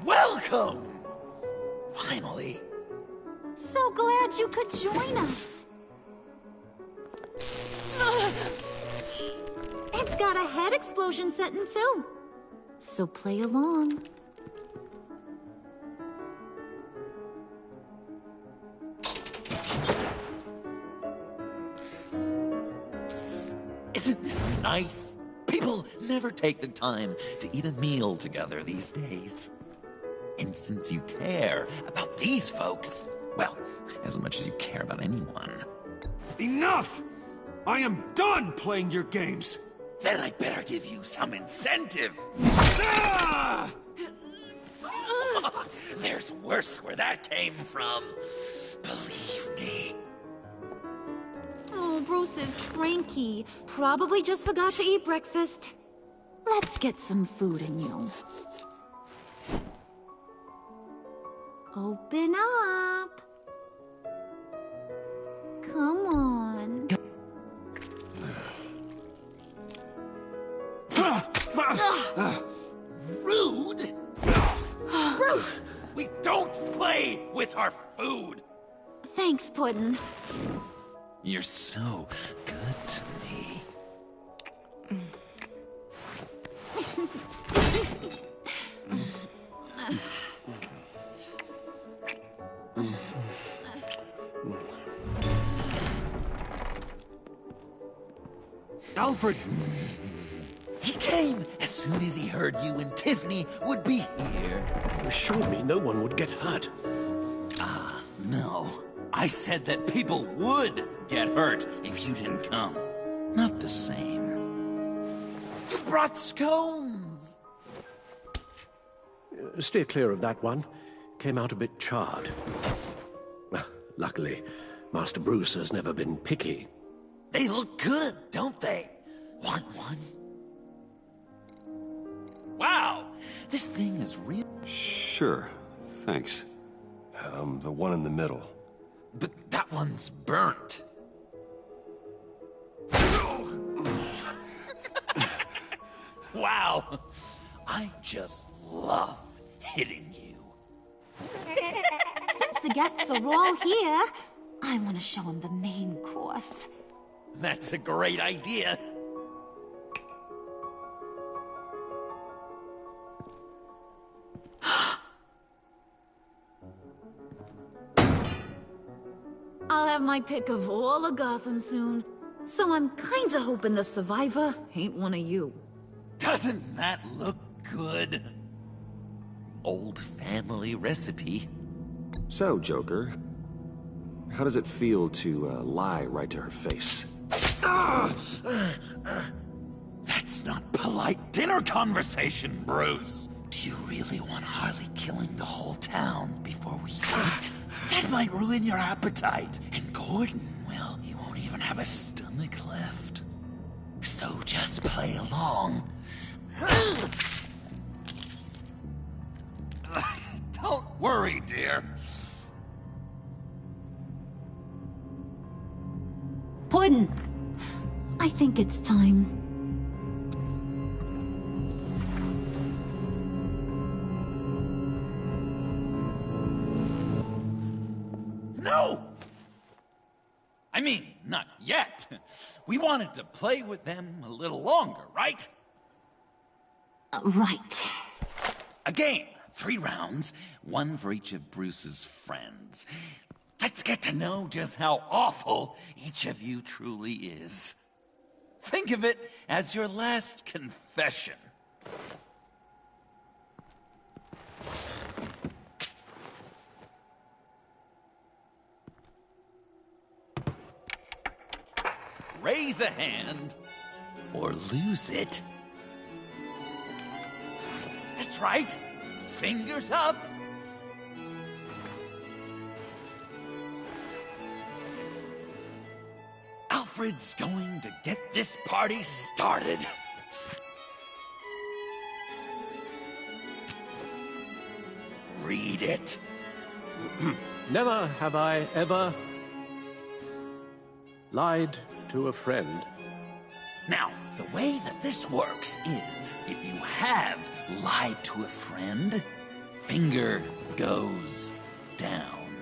Welcome! Finally. So glad you could join us. It's got a head explosion setting too. So play along. Isn't this nice? People never take the time to eat a meal together these days. And since you care about these folks, well, as much as you care about anyone. Enough! I am done playing your games! Then I better give you some incentive. Ah! There's worse where that came from. Believe me. Oh, Bruce is cranky. Probably just forgot to eat breakfast. Let's get some food in you. Open up. Come on. Rude? Bruce! We don't play with our food! Thanks, Puddin'. You're so good to me. Alfred! He came as soon as he heard you and Tiffany would be here. You assured me no one would get hurt. Ah, no. I said that people would get hurt if you didn't come. Not the same. You brought scones! Steer clear of that one. Came out a bit charred. Luckily, Master Bruce has never been picky. They look good, don't they? Want one? Wow! This thing is real. Sure, thanks. The one in the middle. But that one's burnt. Wow! I just love hitting you. Since the guests are all here, I want to show them the main course. That's a great idea. I'll have my pick of all of Gotham soon, so I'm kinda hoping the survivor ain't one of you. Doesn't that look good? Old family recipe. So, Joker, how does it feel to lie right to her face? That's not polite dinner conversation, Bruce. Do you really want Harley killing the whole town before we eat? That might ruin your appetite. And Gordon, well, he won't even have a stomach left. So just play along. Don't worry, dear. Puddin', I think it's time. No! I mean, not yet. We wanted to play with them a little longer, right? Right. A game, 3 rounds, 1 for each of Bruce's friends. Let's get to know just how awful each of you truly is. Think of it as your last confession. Raise a hand, or lose it. That's right. Fingers up. Alfred's going to get this party started. Read it. Never have I ever... Lied to a friend. Now, the way that this works is, if you have lied to a friend, finger goes down.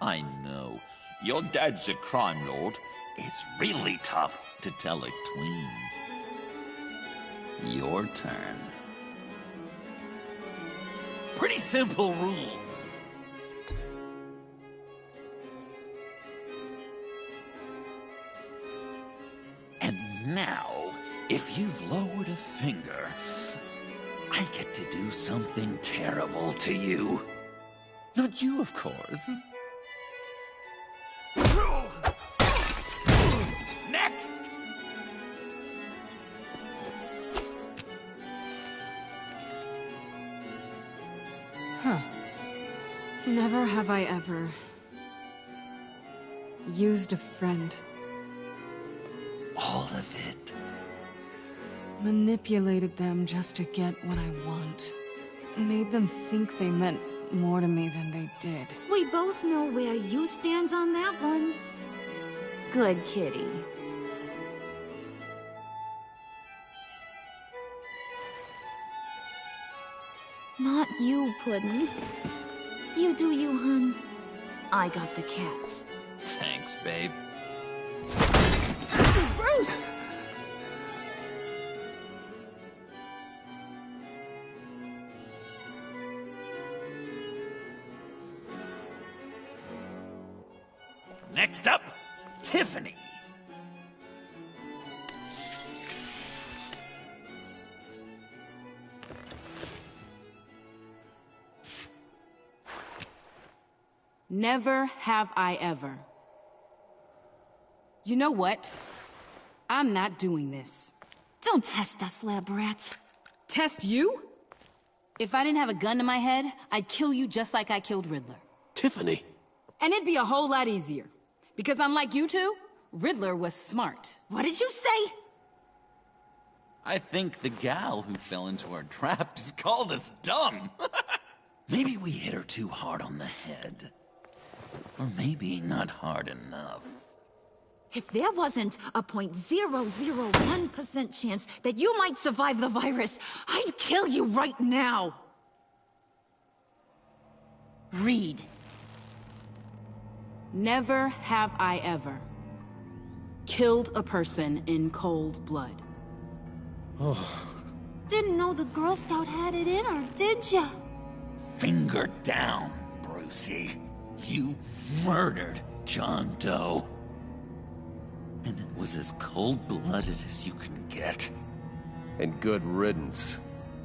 I know. Your dad's a crime lord. It's really tough to tell a tween. Your turn. Pretty simple rules. And now, if you've lowered a finger, I get to do something terrible to you. Not you, of course. Next! Huh. Never have I ever used a friend. All of it. Manipulated them just to get what I want. Made them think they meant more to me than they did. We both know where you stand on that one. Good kitty. Not you, Puddin'. You do you, hun. I got the cats. Thanks, babe. Bruce! Next up, Tiffany. Never have I ever. You know what? I'm not doing this. Don't test us, lab rats. Test you? If I didn't have a gun to my head, I'd kill you just like I killed Riddler. Tiffany. And it'd be a whole lot easier. Because unlike you two, Riddler was smart. What did you say? I think the gal who fell into our trap just called us dumb. Maybe we hit her too hard on the head. Or maybe not hard enough. If there wasn't a 0.001% chance that you might survive the virus, I'd kill you right now. Read. Never have I ever killed a person in cold blood. Didn't know the Girl Scout had it in her, did ya? Finger down, Brucey. You murdered John Doe. And it was as cold-blooded as you can get. And good riddance.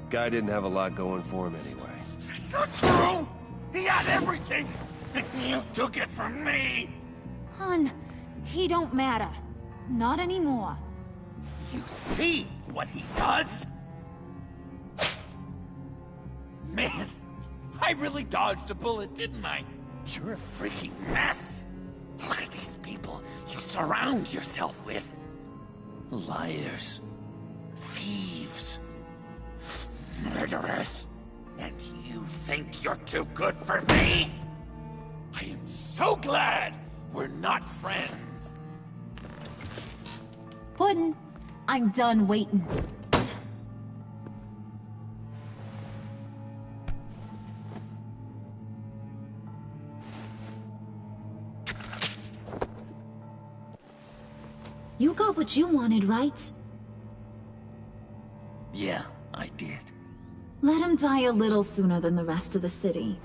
Guy didn't have a lot going for him anyway. That's not true! He had everything! And you took it from me! Hun, he don't matter. Not anymore. You see what he does? Man, I really dodged a bullet, didn't I? You're a freaking mess. Look at these people you surround yourself with. Liars. Thieves. Murderers. And you think you're too good for me? I am so glad we're not friends. Puddin', I'm done waiting. You got what you wanted, right? Yeah, I did. Let him die a little sooner than the rest of the city.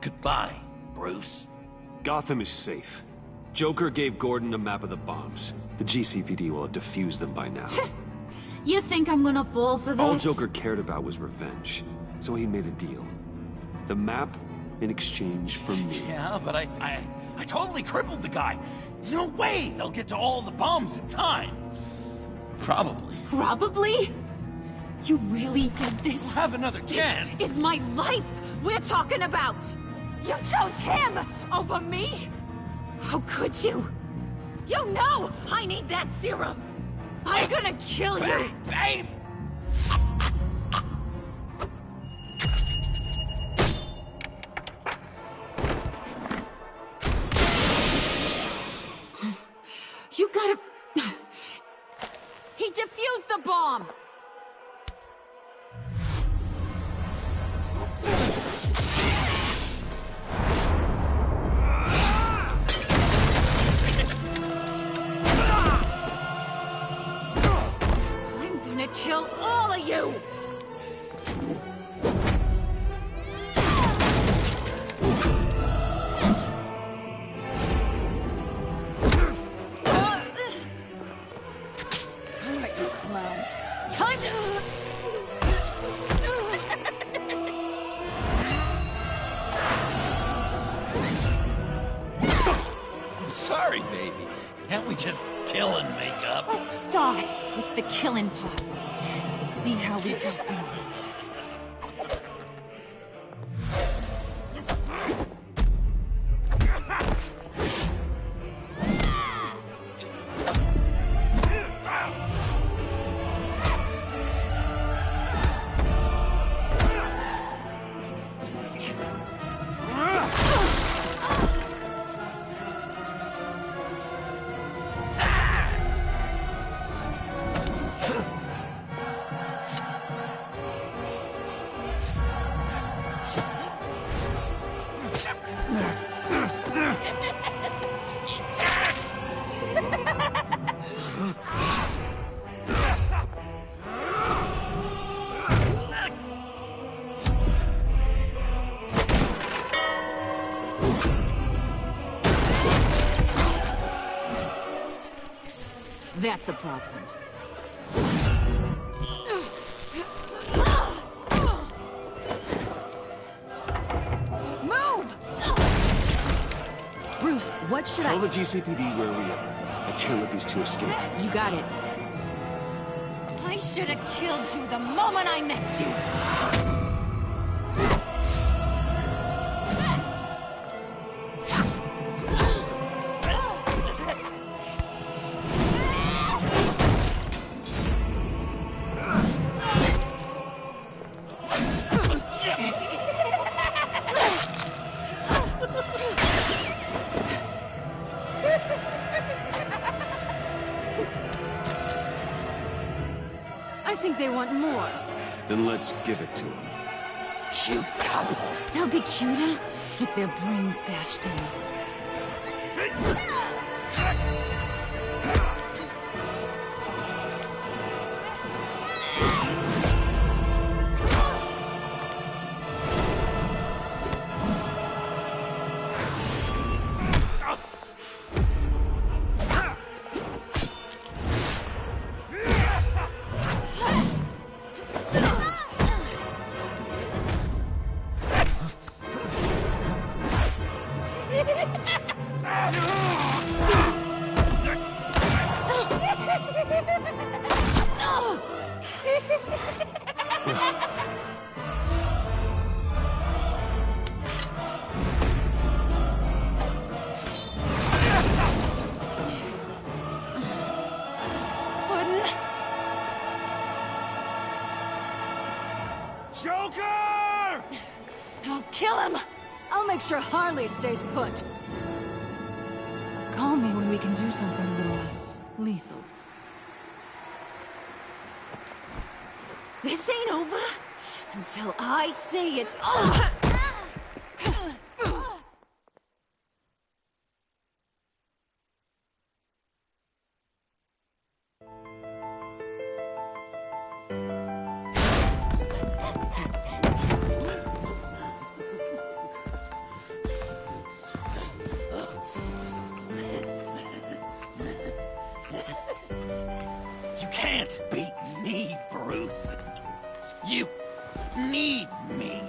Goodbye, Bruce. Gotham is safe. Joker gave Gordon a map of the bombs. The GCPD will have defused them by now. You think I'm gonna fall for this? All Joker cared about was revenge, so he made a deal. The map in exchange for me. Yeah, but I totally crippled the guy. No way they'll get to all the bombs in time. Probably. Probably? You really did this? We'll have another chance. This is my life we're talking about. You chose him over me? How could you? You know I need that serum. I'm gonna kill you. Babe! gotta... He defused the bomb! I'm gonna kill all of you! Alright, you clowns. Time to... I'm sorry, baby. Can't we just kill and make up? Let's start with the killing part. See how we go from there. That's a problem. Move! Bruce, what should Tell the GCPD where we are. I can't let these two escape. You got it. I should have killed you the moment I met you. I think they want more. Then let's give it to them. Cute couple. They'll be cuter with their brains bashed in. Joker! I'll kill him! I'll make sure Harley stays put. Call me when we can do something a little less lethal. This ain't over until I say it's over! You can't beat me, Bruce. You need me.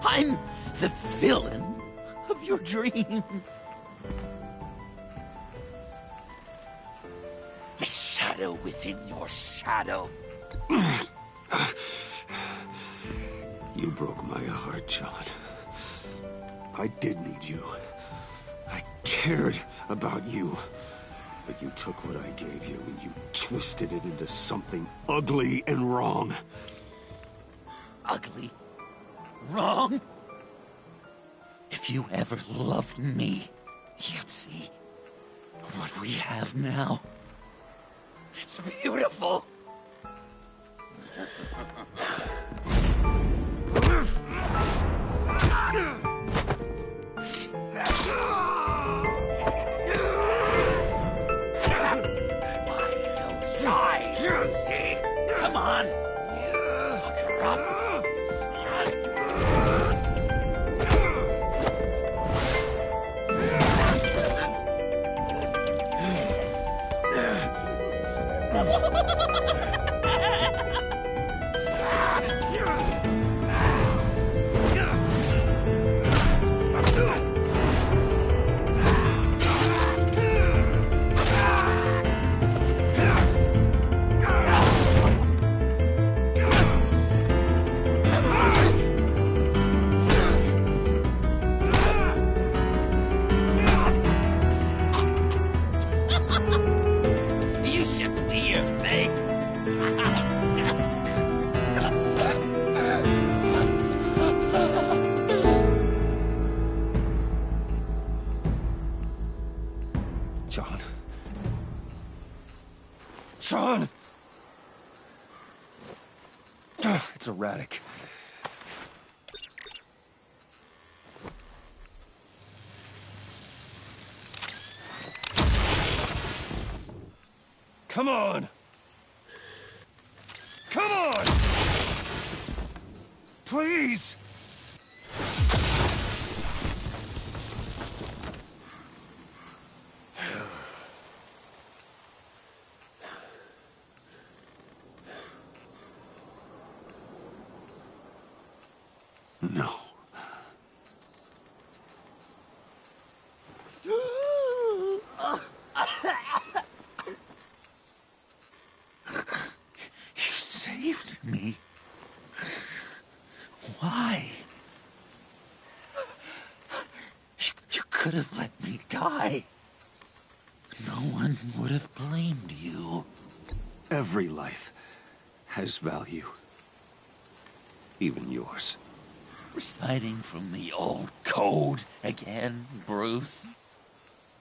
I'm the villain of your dreams. The shadow within your shadow. You broke my heart, John. I did need you. I cared about you. But you took what I gave you and you twisted it into something ugly and wrong. Ugly? Wrong? If you ever loved me, you'd see. What we have now, it's beautiful. Why so shy, Lucy? Come on. Look her up. You should see your face. John. John! It's erratic. Come on! Come on! Please! No. You saved me. Why? You could have let me die. No one would have blamed you. Every life has value. Even yours. Reciting from the old code again, Bruce.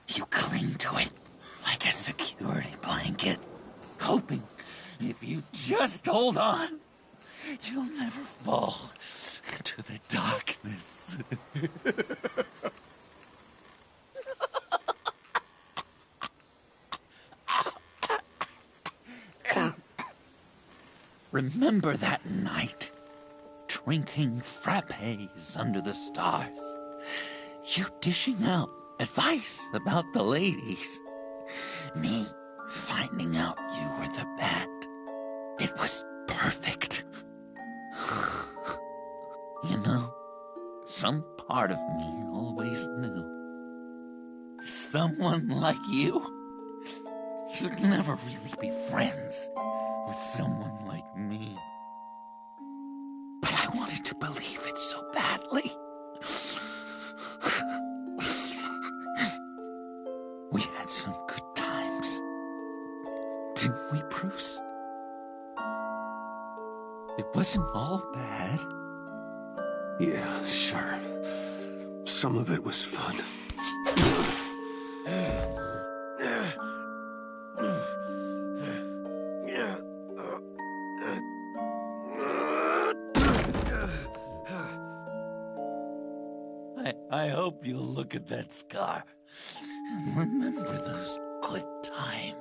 You cling to it like a security blanket, hoping if you just hold on, you'll never fall into the darkness. Remember that night? Drinking frappes under the stars. You dishing out advice about the ladies. Me finding out you were the bat. It was perfect. You know, some part of me always knew. Someone like you, you'd never really be friends with someone like me. But I wanted to believe it so badly. We had some good times, didn't we, Bruce? It wasn't all bad. Yeah, sure. Some of it was fun. I hope you'll look at that scar and remember those good times.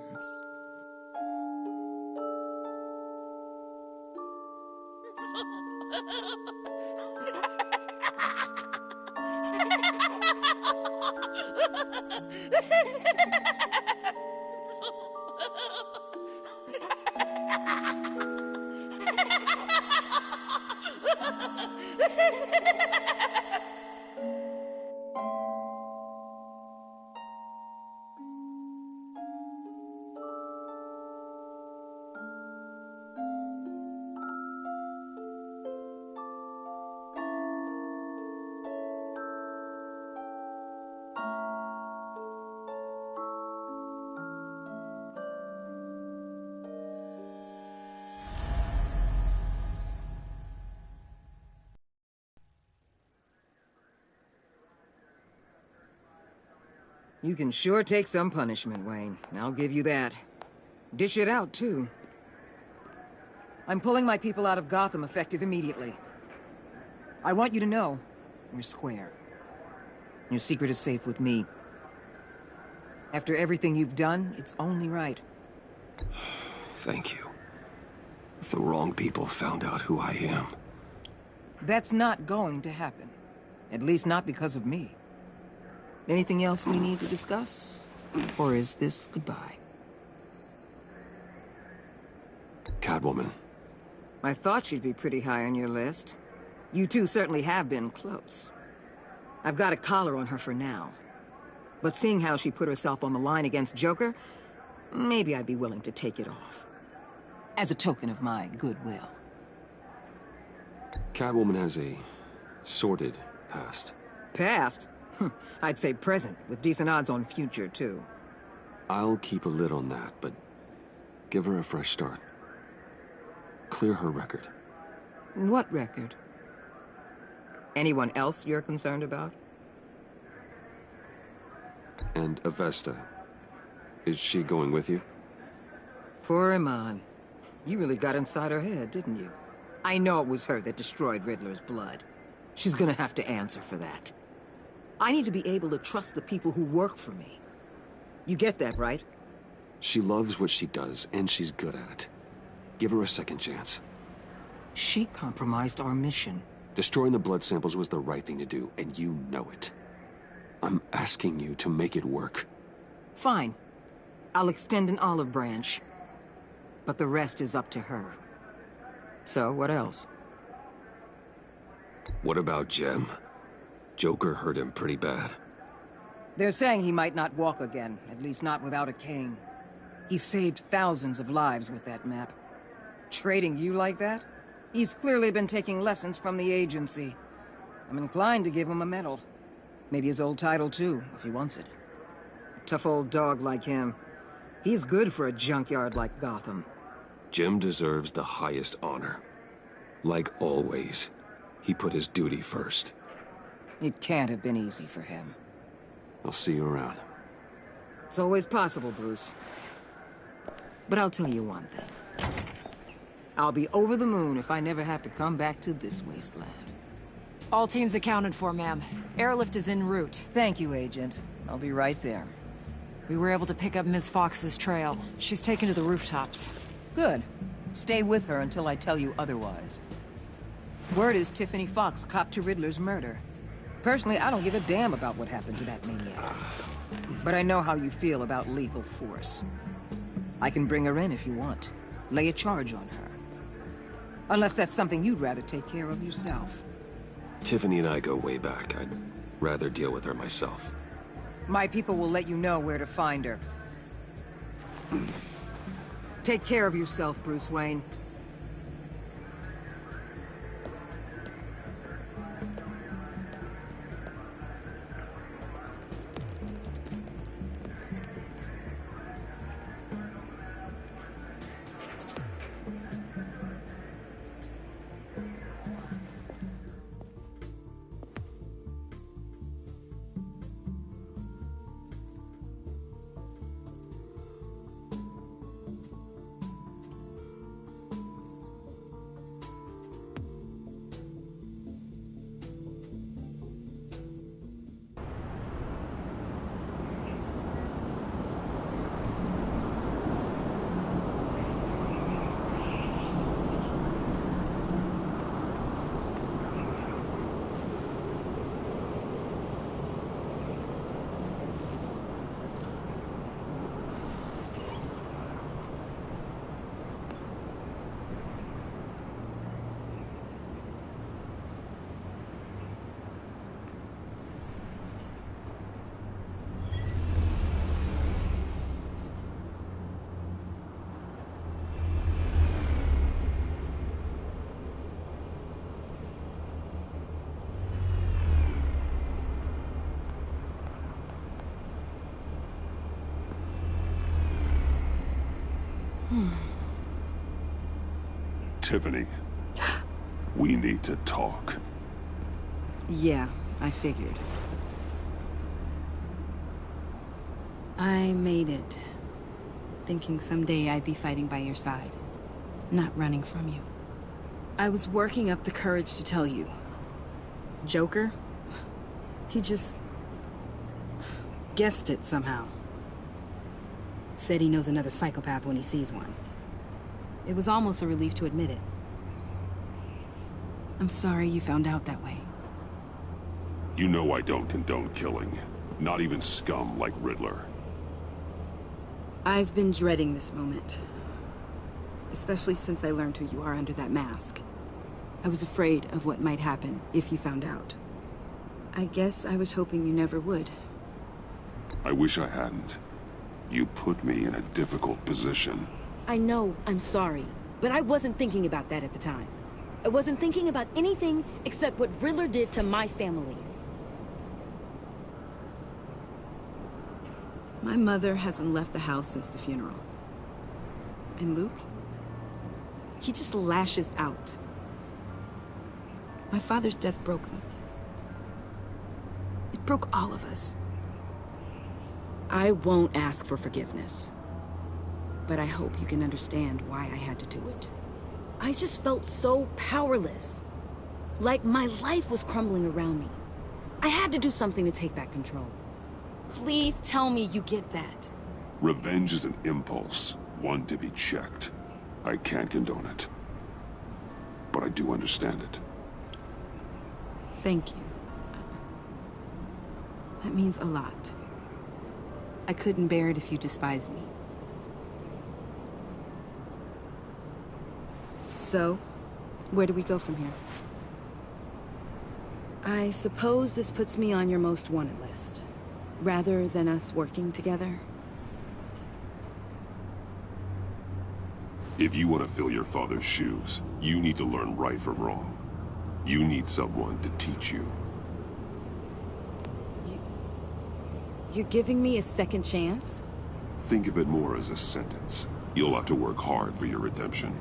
You can sure take some punishment, Wayne. I'll give you that. Dish it out, too. I'm pulling my people out of Gotham effective immediately. I want you to know, we're square. Your secret is safe with me. After everything you've done, it's only right. Thank you. If the wrong people found out who I am... That's not going to happen. At least not because of me. Anything else we need to discuss? Or is this goodbye? Catwoman. I thought she'd be pretty high on your list. You two certainly have been close. I've got a collar on her for now. But seeing how she put herself on the line against Joker, maybe I'd be willing to take it off. As a token of my goodwill. Catwoman has a sordid past. Past? I'd say present, with decent odds on future, too. I'll keep a lid on that, but give her a fresh start. Clear her record. What record? Anyone else you're concerned about? And Avesta. Is she going with you? Poor Iman. You really got inside her head, didn't you? I know it was her that destroyed Riddler's blood. She's gonna have to answer for that. I need to be able to trust the people who work for me. You get that, right? She loves what she does, and she's good at it. Give her a second chance. She compromised our mission. Destroying the blood samples was the right thing to do, and you know it. I'm asking you to make it work. Fine. I'll extend an olive branch. But the rest is up to her. So, what else? What about Jem? Joker hurt him pretty bad. They're saying he might not walk again, at least not without a cane. He saved thousands of lives with that map. Trading you like that? He's clearly been taking lessons from the agency. I'm inclined to give him a medal. Maybe his old title too, if he wants it. A tough old dog like him. He's good for a junkyard like Gotham. Jem deserves the highest honor. Like always, he put his duty first. It can't have been easy for him. I'll see you around. It's always possible, Bruce. But I'll tell you one thing. I'll be over the moon if I never have to come back to this wasteland. All teams accounted for, ma'am. Airlift is en route. Thank you, Agent. I'll be right there. We were able to pick up Miss Fox's trail. She's taken to the rooftops. Good. Stay with her until I tell you otherwise. Word is Tiffany Fox copped to Riddler's murder. Personally, I don't give a damn about what happened to that maniac. But I know how you feel about lethal force. I can bring her in if you want. Lay a charge on her. Unless that's something you'd rather take care of yourself. Tiffany and I go way back. I'd rather deal with her myself. My people will let you know where to find her. Take care of yourself, Bruce Wayne. Tiffany, we need to talk. Yeah, I figured. I made it, thinking someday I'd be fighting by your side, not running from you. I was working up the courage to tell you. Joker? He just guessed it somehow. Said he knows another psychopath when he sees one. It was almost a relief to admit it. I'm sorry you found out that way. You know I don't condone killing. Not even scum like Riddler. I've been dreading this moment. Especially since I learned who you are under that mask. I was afraid of what might happen if you found out. I guess I was hoping you never would. I wish I hadn't. You put me in a difficult position. I know, I'm sorry. But I wasn't thinking about that at the time. I wasn't thinking about anything except what Riddler did to my family. My mother hasn't left the house since the funeral. And Luke? He just lashes out. My father's death broke them. It broke all of us. I won't ask for forgiveness. But I hope you can understand why I had to do it. I just felt so powerless. Like my life was crumbling around me. I had to do something to take back control. Please tell me you get that. Revenge is an impulse, one to be checked. I can't condone it. But I do understand it. Thank you. That means a lot. I couldn't bear it if you despised me. So, where do we go from here? I suppose this puts me on your most wanted list, rather than us working together. If you want to fill your father's shoes, you need to learn right from wrong. You need someone to teach you. You're giving me a second chance? Think of it more as a sentence. You'll have to work hard for your redemption.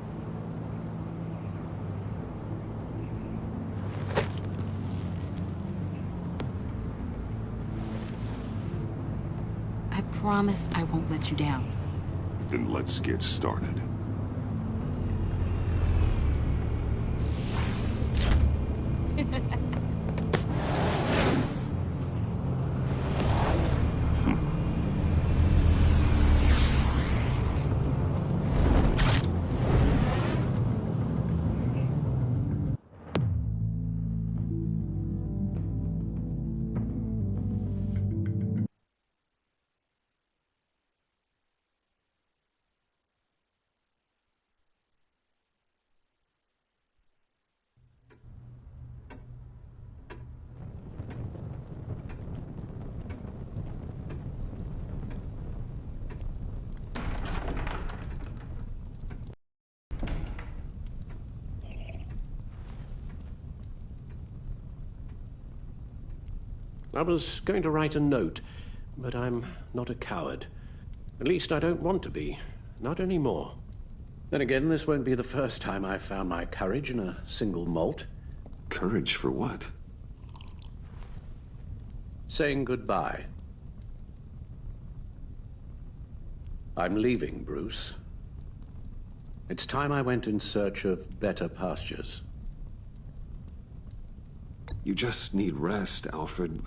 I promise I won't let you down. Then let's get started. I was going to write a note, but I'm not a coward. At least I don't want to be. Not anymore. Then again, this won't be the first time I've found my courage in a single malt. Courage for what? Saying goodbye. I'm leaving, Bruce. It's time I went in search of better pastures. You just need rest, Alfred.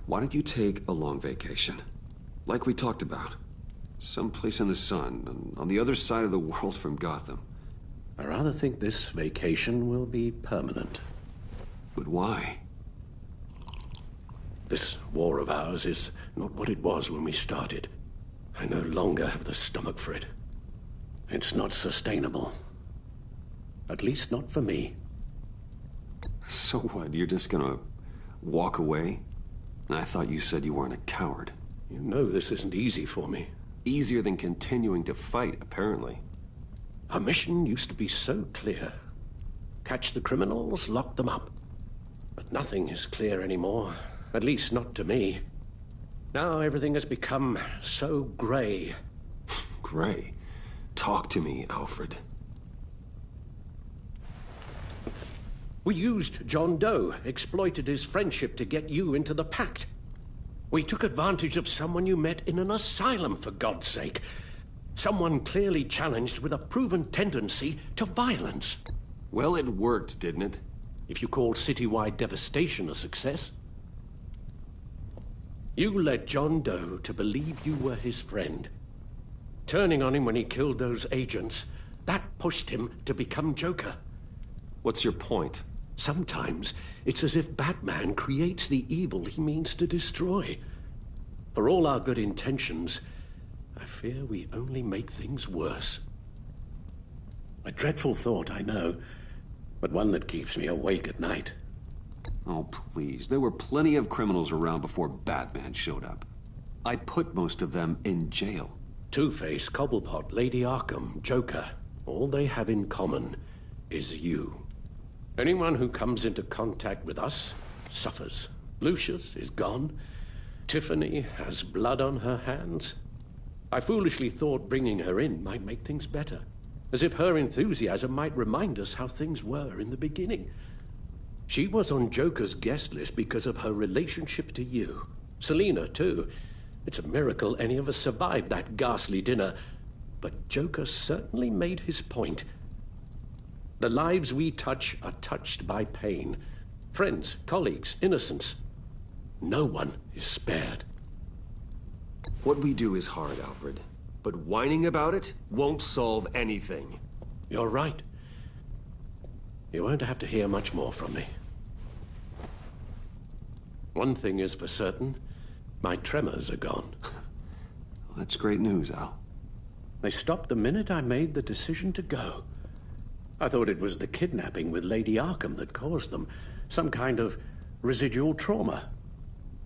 Why don't you take a long vacation? Like we talked about. Someplace in the sun, on the other side of the world from Gotham. I rather think this vacation will be permanent. But why? This war of ours is not what it was when we started. I no longer have the stomach for it. It's not sustainable. At least not for me. So what, you're just gonna walk away? I thought you said you weren't a coward. You know this isn't easy for me. Easier than continuing to fight, apparently. Our mission used to be so clear. Catch the criminals, lock them up. But nothing is clear anymore. At least not to me. Now everything has become so gray. Gray? Talk to me, Alfred. We used John Doe, exploited his friendship to get you into the pact. We took advantage of someone you met in an asylum, for God's sake. Someone clearly challenged with a proven tendency to violence. Well, it worked, didn't it? If you call citywide devastation a success. You led John Doe to believe you were his friend. Turning on him when he killed those agents, that pushed him to become Joker. What's your point? Sometimes it's as if Batman creates the evil he means to destroy. For all our good intentions, I fear we only make things worse. A dreadful thought, I know, but one that keeps me awake at night. Oh, please. There were plenty of criminals around before Batman showed up. I put most of them in jail. Two-Face, Cobblepot, Lady Arkham, Joker, all they have in common is you. Anyone who comes into contact with us suffers. Lucius is gone. Tiffany has blood on her hands. I foolishly thought bringing her in might make things better, as if her enthusiasm might remind us how things were in the beginning. She was on Joker's guest list because of her relationship to you. Selina, too. It's a miracle any of us survived that ghastly dinner. But Joker certainly made his point. The lives we touch are touched by pain. Friends, colleagues, innocents. No one is spared. What we do is hard, Alfred. But whining about it won't solve anything. You're right. You won't have to hear much more from me. One thing is for certain. My tremors are gone. Well, that's great news, Al. They stopped the minute I made the decision to go. I thought it was the kidnapping with Lady Arkham that caused them. Some kind of residual trauma.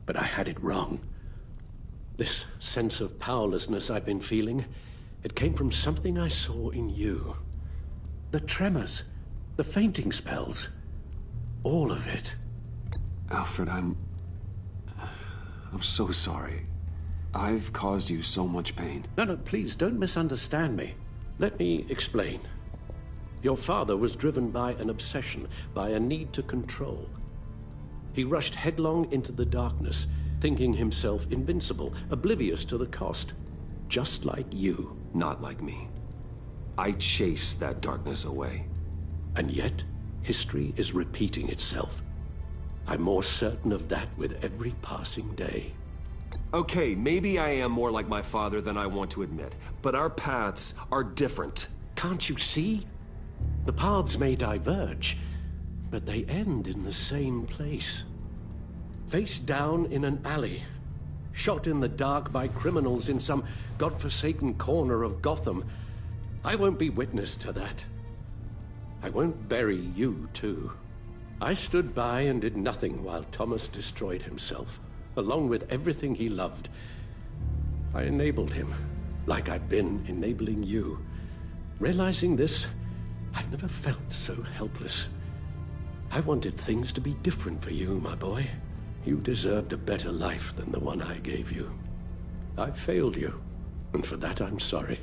But I had it wrong. This sense of powerlessness I've been feeling, it came from something I saw in you. The tremors, the fainting spells, all of it. Alfred, I'm so sorry. I've caused you so much pain. No, please, don't misunderstand me. Let me explain. Your father was driven by an obsession, by a need to control. He rushed headlong into the darkness, thinking himself invincible, oblivious to the cost. Just like you. Not like me. I chased that darkness away. And yet, history is repeating itself. I'm more certain of that with every passing day. Okay, maybe I am more like my father than I want to admit, but our paths are different. Can't you see? The paths may diverge, but they end in the same place. Face down in an alley, shot in the dark by criminals in some godforsaken corner of Gotham. I won't be witness to that. I won't bury you, too. I stood by and did nothing while Thomas destroyed himself, along with everything he loved. I enabled him, like I've been enabling you. Realizing this, I've never felt so helpless. I wanted things to be different for you, my boy. You deserved a better life than the one I gave you. I failed you, and for that I'm sorry.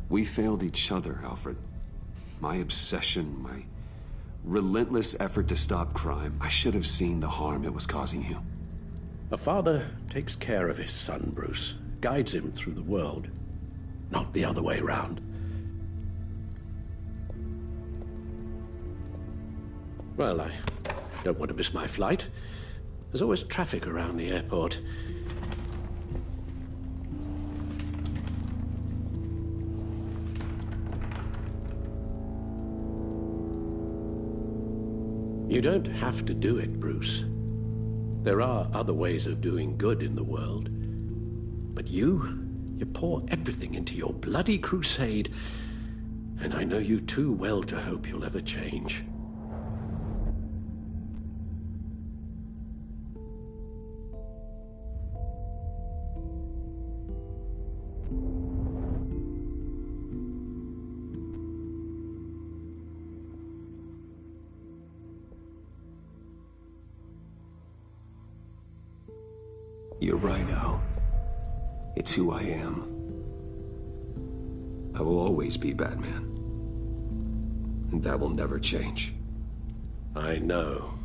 We failed each other, Alfred. My obsession, my relentless effort to stop crime. I should have seen the harm it was causing you. A father takes care of his son, Bruce. Guides him through the world. Not the other way around. Well, I don't want to miss my flight. There's always traffic around the airport. You don't have to do it, Bruce. There are other ways of doing good in the world. But you pour everything into your bloody crusade, and I know you too well to hope you'll ever change. You're right, Al. It's who I am. I will always be Batman. And that will never change. I know.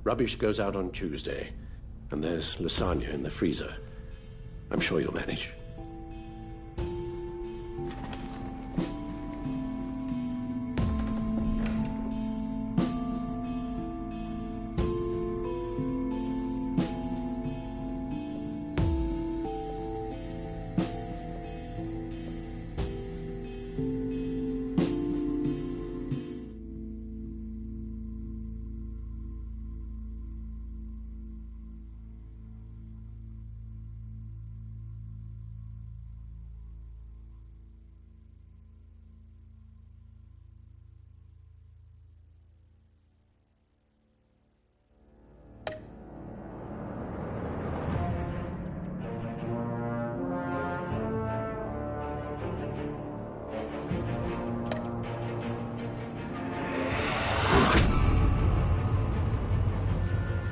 Rubbish goes out on Tuesday. And there's lasagna in the freezer. I'm sure you'll manage.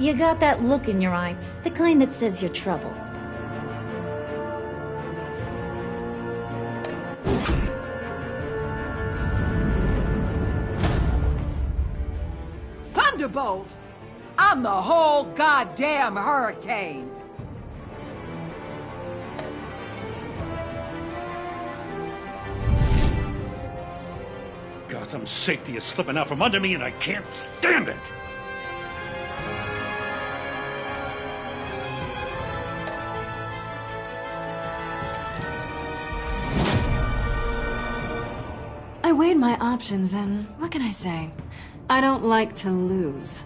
You got that look in your eye, the kind that says you're trouble. Thunderbolt! I'm the whole goddamn hurricane! Gotham's safety is slipping out from under me and I can't stand it! I weighed my options and what can I say? I don't like to lose.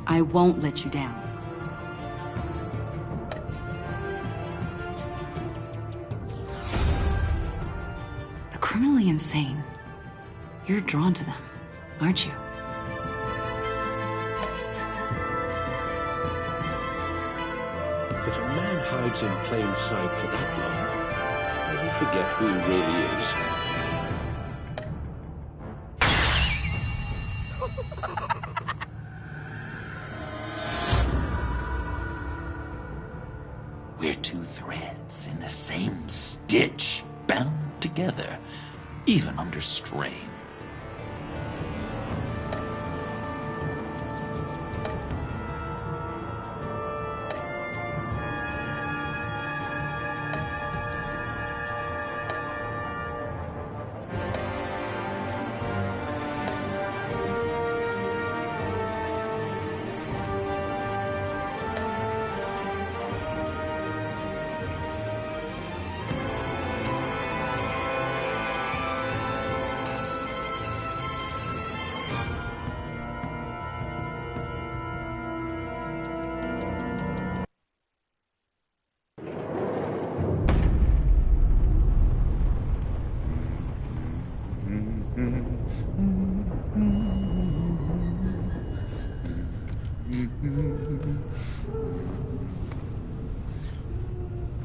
I won't let you down. The criminally insane. You're drawn to them, aren't you? If a man hides in plain sight for that long, does he forget who he really is? We're two threads in the same stitch, bound together, even under strain.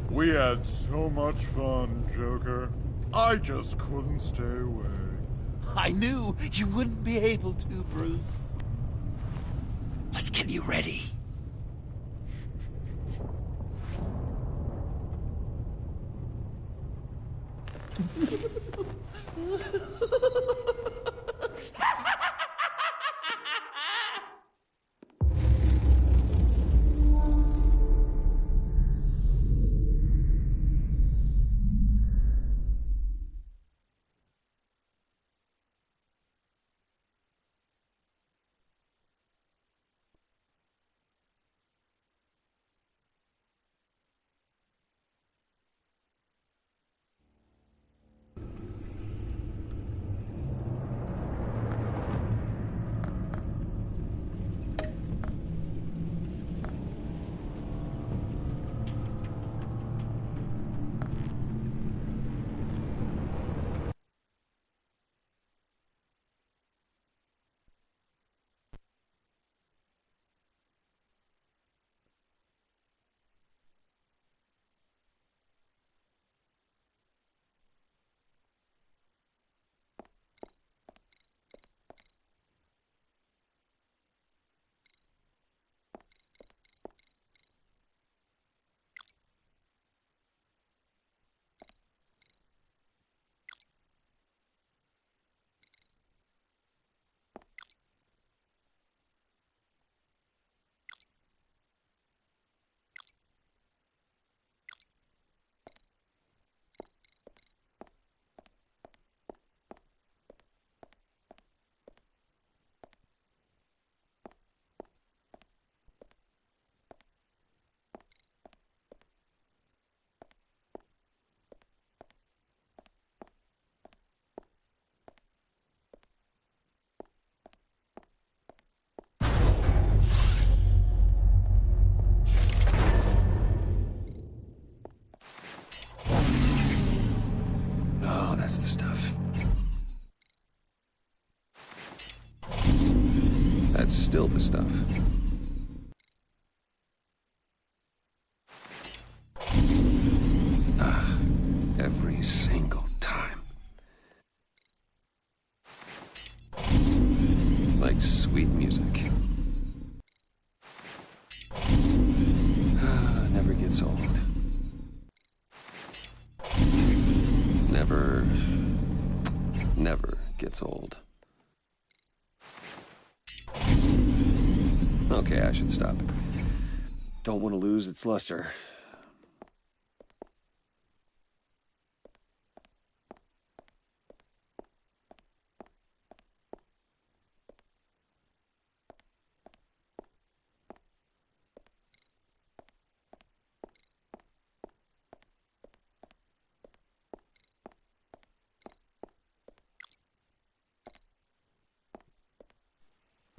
We had so much fun, Joker. I just couldn't stay away. I knew you wouldn't be able to, Bruce. Let's get you ready. That's the stuff. That's still the stuff. Every single time. Like sweet music. Never gets old. Never gets old. Okay, I should stop. Don't want to lose its luster.